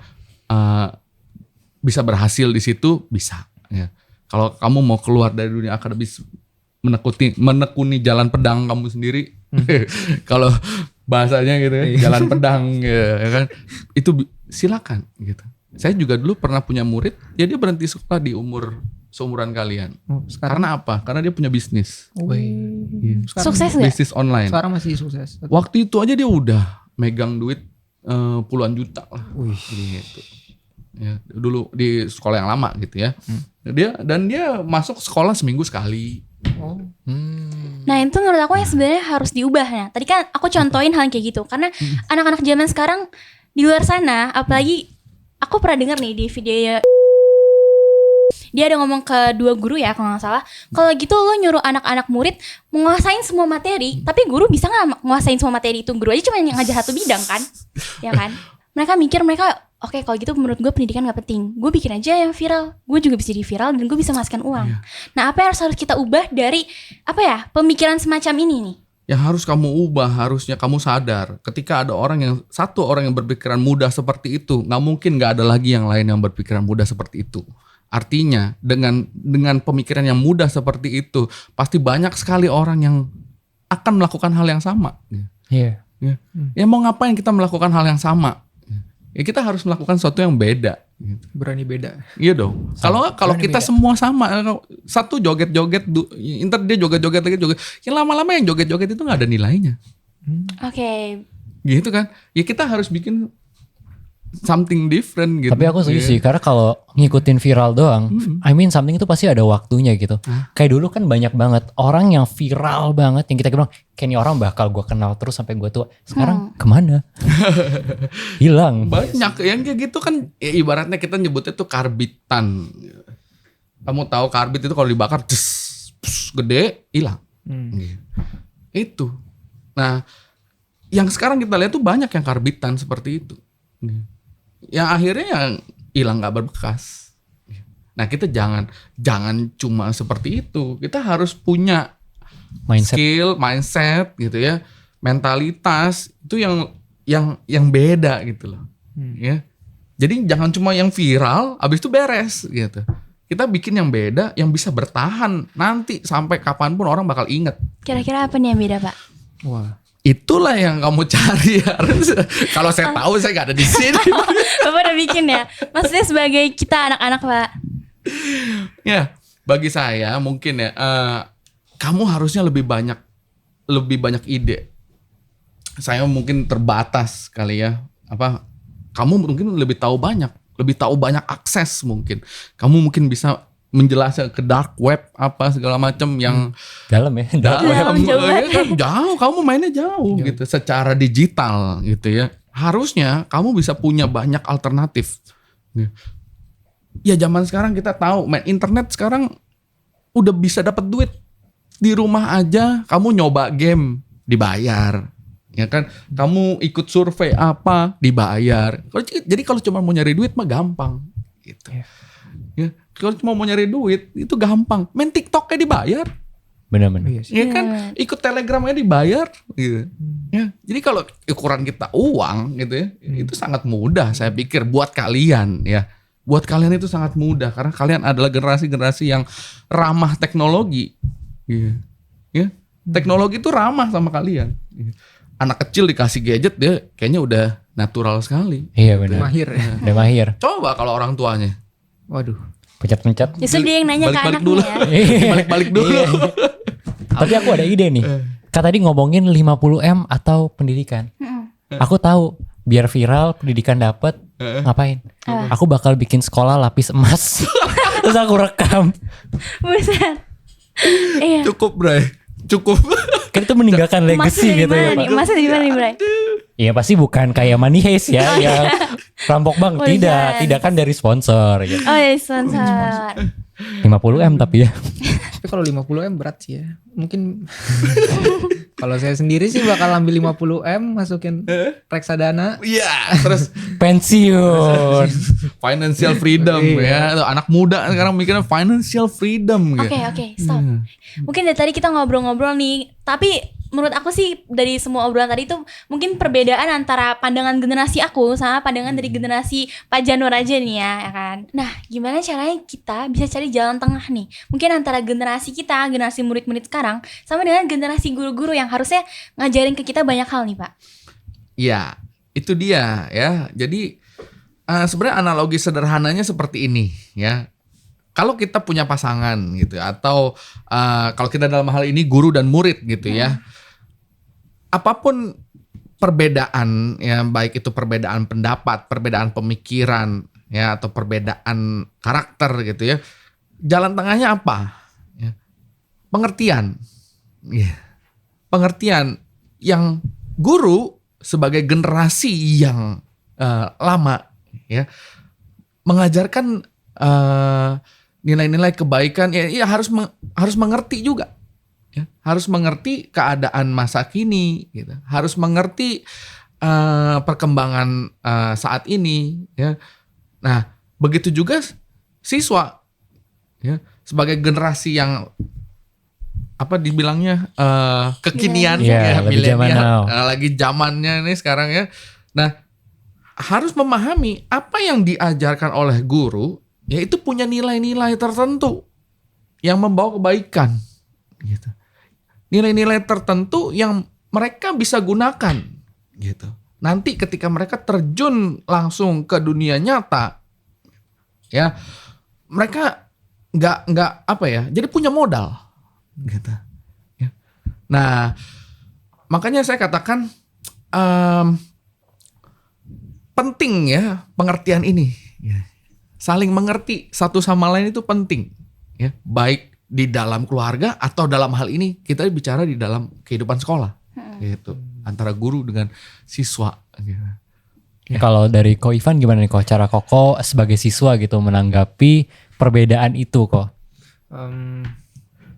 bisa berhasil di situ, bisa. Ya. Kalau kamu mau keluar dari dunia akademis, menekuni jalan pedang kamu sendiri, kalau bahasanya gitu ya, jalan pedang ya kan, itu silakan gitu. Saya juga dulu pernah punya murid, ya dia berhenti sekolah di umur seumuran kalian. Karena apa? Karena dia punya bisnis. Iya. Sukses nggak? Bisnis online. Sekarang masih sukses. Waktu itu aja dia udah megang duit puluhan juta lah. Gitu. Ya, dulu di sekolah yang lama gitu ya. Dia masuk sekolah seminggu sekali. Nah itu menurut aku yang sebenarnya harus diubah. Nah tadi kan aku contohin hal kayak gitu. Karena anak-anak zaman sekarang di luar sana, apalagi aku pernah dengar nih di video dia ada ngomong ke dua guru ya kalau nggak salah. Kalau gitu lo nyuruh anak-anak murid menguasain semua materi, tapi guru bisa nggak menguasain semua materi itu? Guru aja cuma yang ngajar satu bidang kan, ya kan? Mereka mikir oke kalau gitu menurut gue pendidikan gak penting. Gue bikin aja yang viral. Gue juga bisa jadi viral dan gue bisa menghasilkan uang. Nah apa yang harus kita ubah dari pemikiran semacam ini nih? Yang harus kamu ubah, harusnya kamu sadar ketika ada satu orang yang berpikiran mudah seperti itu, nggak mungkin nggak ada lagi yang lain yang berpikiran mudah seperti itu. Artinya dengan pemikiran yang mudah seperti itu, pasti banyak sekali orang yang akan melakukan hal yang sama. Iya. Ya mau ngapain kita melakukan hal yang sama? Ya kita harus melakukan sesuatu yang beda. Berani beda. Iya dong. Kalau kita semua sama, satu joget-joget, ntar dia joget-joget lagi joget. Yang lama-lama yang joget-joget itu nggak ada nilainya. Oke. Gitu kan? Ya kita harus bikin something different gitu. Tapi aku setuju sih, karena kalau ngikutin viral doang, I mean something itu pasti ada waktunya gitu. Kayak dulu kan banyak banget orang yang viral banget yang kita bilang, kayak ini orang bakal gue kenal terus sampai gue tua. Sekarang kemana? Hilang. Banyak yang kayak gitu kan, ya ibaratnya kita nyebutnya tuh karbitan. Kamu tahu karbit itu kalau dibakar, gede, hilang. Itu. Nah, yang sekarang kita lihat tuh banyak yang karbitan seperti itu. Yang akhirnya yang hilang nggak berbekas. Nah kita jangan cuma seperti itu. Kita harus punya skill, mindset gitu ya, mentalitas itu yang beda gitu loh. Ya. Jadi jangan cuma yang viral, abis itu beres gitu. Kita bikin yang beda, yang bisa bertahan nanti sampai kapanpun orang bakal inget. Kira-kira apa nih yang beda Pak? Wah. Itulah yang kamu cari harus. Kalau saya tahu saya nggak ada di sini. Bapak udah bikin ya? Maksudnya sebagai kita anak-anak Pak. Ya, bagi saya mungkin ya, kamu harusnya lebih banyak ide. Saya mungkin terbatas kali ya. Kamu mungkin lebih tahu banyak akses mungkin. Kamu mungkin bisa menjelaskan ke dark web apa segala macam yang dalam ya. Jauh, kamu mainnya jauh gitu secara digital gitu ya. Harusnya kamu bisa punya banyak alternatif. Ya zaman sekarang kita tahu main internet sekarang udah bisa dapat duit di rumah aja. Kamu nyoba game dibayar, ya kan? Kamu ikut survei apa dibayar. Jadi kalau cuma mau nyari duit mah gampang gitu. Ya, kalau cuma mau nyari duit itu gampang. Main TikToknya dibayar. Benar-benar. Ya kan, ikut Telegramnya dibayar gitu. Ya, jadi kalau ukuran kita uang gitu ya, itu sangat mudah saya pikir buat kalian ya. Buat kalian itu sangat mudah karena kalian adalah generasi-generasi yang ramah teknologi. Ya. Teknologi itu ramah sama kalian. Anak kecil dikasih gadget dia kayaknya udah natural sekali. Iya benar. Mahir ya. Udah mahir. Coba kalau orang tuanya. Waduh. Pencet-pencet. Justru dia yang nanya ke Balik-balik anaknya dulu. ya. Balik-balik dulu. Tapi aku ada ide nih. Kan tadi ngomongin 50M atau pendidikan. Aku tahu biar viral pendidikan dapat ngapain? Aku bakal bikin sekolah lapis emas. Terus aku rekam. Buset. Iya. Cukup, Bray. Cukup. Kan itu meninggalkan legacy Emasnya dari gitu mana ya, nih? Pak. Emasnya dari mana nih, Bray? Iya pasti bukan kayak Money Heist ya, yang rampok bank. Tidak kan dari sponsor gitu. Oh dari sponsor. 50M tapi ya. Tapi kalau 50M berat sih ya. Mungkin kalau saya sendiri sih bakal ambil 50M masukin reksadana. Iya, terus Pensiun. financial freedom ya. Anak muda sekarang mikirnya financial freedom gitu. Oke, stop. Mungkin dari tadi kita ngobrol-ngobrol nih, tapi menurut aku sih dari semua obrolan tadi itu mungkin perbedaan antara pandangan generasi aku sama pandangan dari generasi Pak Janur aja nih ya kan. Nah, gimana caranya kita bisa cari jalan tengah nih? Mungkin antara generasi kita, generasi murid-murid sekarang sama dengan generasi guru-guru yang harusnya ngajarin ke kita banyak hal nih, Pak. Iya, itu dia ya. Jadi sebenarnya analogi sederhananya seperti ini ya. Kalau kita punya pasangan gitu atau kalau kita dalam hal ini guru dan murid gitu ya. Apapun perbedaan ya, baik itu perbedaan pendapat, perbedaan pemikiran ya atau perbedaan karakter gitu ya. Jalan tengahnya apa? Ya. Pengertian. Ya. Pengertian yang guru sebagai generasi yang lama ya mengajarkan nilai-nilai kebaikan ya harus mengerti juga. Ya, harus mengerti keadaan masa kini gitu. Harus mengerti perkembangan saat ini ya. Nah, begitu juga siswa ya, sebagai generasi yang apa dibilangnya kekinian Iya, lebih zaman now. lagi zamannya nih sekarang ya. Nah, harus memahami apa yang diajarkan oleh guru yaitu punya nilai-nilai tertentu yang membawa kebaikan gitu. Nilai-nilai tertentu yang mereka bisa gunakan gitu. Nanti ketika mereka terjun langsung ke dunia nyata ya, mereka nggak apa ya, jadi punya modal gitu ya. Nah, makanya saya katakan penting ya pengertian ini ya. Saling mengerti satu sama lain itu penting ya, baik di dalam keluarga atau dalam hal ini kita bicara di dalam kehidupan sekolah gitu, antara guru dengan siswa gitu. Ya. Kalau dari Ko Ivan gimana nih Ko, cara Koko sebagai siswa gitu menanggapi perbedaan itu Ko?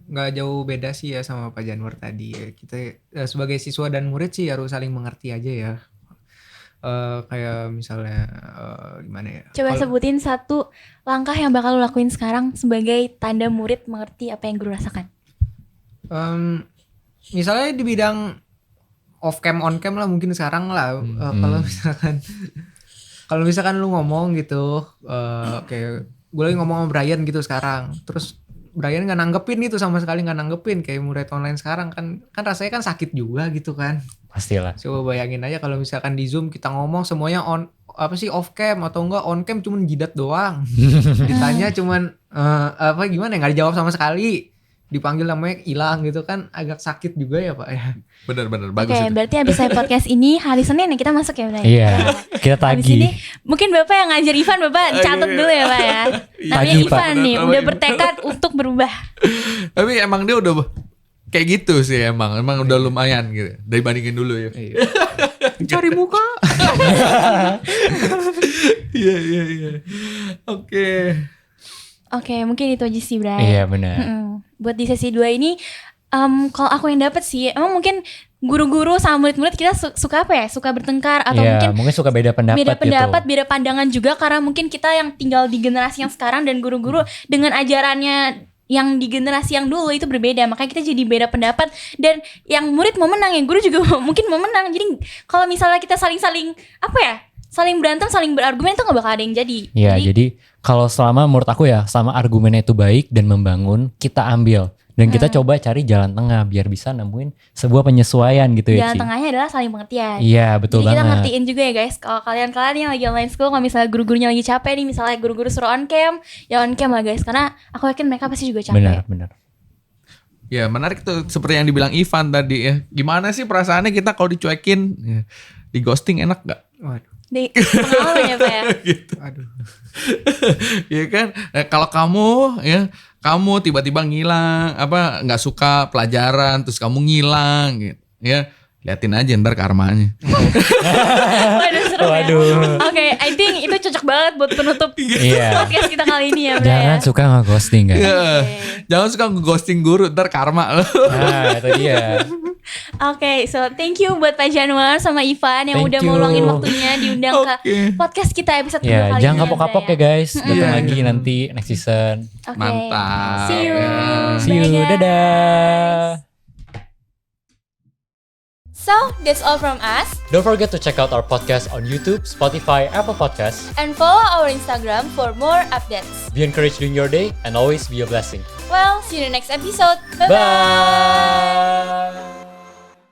Nggak jauh beda sih ya sama Pak Janwar tadi ya. Kita sebagai siswa dan murid sih harus saling mengerti aja ya. Kayak misalnya gimana ya? Coba sebutin satu langkah yang bakal lo lakuin sekarang sebagai tanda murid mengerti apa yang guru rasakan. Misalnya di bidang off cam on cam lah mungkin sekarang lah. Kalau misalkan lu ngomong gitu, kayak gue lagi ngomong sama Brian gitu sekarang, terus Brian nggak nanggepin gitu, sama sekali nggak nanggepin, kayak murid online sekarang kan rasanya kan sakit juga gitu kan. Pastilah. Coba bayangin aja kalau misalkan di Zoom kita ngomong semuanya off cam atau enggak on cam cuman jidat doang. Ditanya cuman gimana ya, nggak dijawab sama sekali. Dipanggil namanya hilang gitu kan, agak sakit juga ya Pak ya. Benar bagus. Oke, berarti habis saya podcast ini hari Senin ya kita masuk ya Bray? Iya, kita Habis tagih. ini mungkin Bapak yang ngajar Ivan, Bapak catat dulu ya Pak ya. Namanya Tagih, Pak. Ivan nih, udah bertekad untuk berubah. Tapi emang dia udah kayak gitu sih, emang udah lumayan gitu dibandingin dulu ya. Cari muka. Iya. Oke, mungkin itu aja sih Bray. Iya benar. Buat di sesi 2 ini, kalau aku yang dapet sih, emang mungkin guru-guru sama murid-murid kita suka apa ya? Suka bertengkar atau Iya, mungkin suka beda pendapat gitu. beda pandangan juga, karena mungkin kita yang tinggal di generasi yang sekarang dan guru-guru dengan ajarannya yang di generasi yang dulu itu berbeda, makanya kita jadi beda pendapat, dan yang murid mau menang, yang guru juga mungkin mau menang. Jadi kalau misalnya kita saling berantem, saling berargumen, itu gak bakal ada yang jadi. Iya, jadi kalau menurut aku ya, selama argumennya itu baik dan membangun, kita ambil. Dan kita coba cari jalan tengah biar bisa nemuin sebuah penyesuaian gitu ya, Jalan Ci. tengahnya adalah saling pengertian. Iya, betul Jadi banget. kita ngertiin juga ya guys, kalau kalian yang lagi online school, kalau misalnya guru-gurunya lagi capek nih, misalnya guru-guru suruh on cam, ya on cam lah guys, karena aku yakin mereka pasti juga capek. Benar. Ya menarik tuh seperti yang dibilang Ivan tadi ya. Gimana sih perasaannya kita kalau dicuekin, ya, di ghosting enak gak? Waduh. Di pengalaman ya Pak ya. Gitu. Aduh. Ya kan, kalau kamu tiba-tiba ngilang, nggak suka pelajaran, terus kamu ngilang, gitu, ya liatin aja ntar karmanya. Waduh, seru ya. Waduh. Oke, I think itu cocok banget buat penutup Iya. podcast kita kali ini ya Bray. Jangan suka nge-ghosting kan. Jangan suka ghosting guru, ntar karma lo. Nah, itu dia. Oke, so thank you buat Pak Janwar sama Ivan yang Thank udah you. mau luangin waktunya diundang ke Oke. podcast kita episode kedua Ya, kali jangan ini kapok-kapok ya Bray. guys. Datang Iya. lagi nanti next season. Oke. Mantap. See you. Ya. See you, Bye, guys. dadah. So, that's all from us. Don't forget to check out our podcast on YouTube, Spotify, Apple Podcasts. And follow our Instagram for more updates. Be encouraged during your day and always be a blessing. Well, see you in the next episode. Bye-bye. Bye.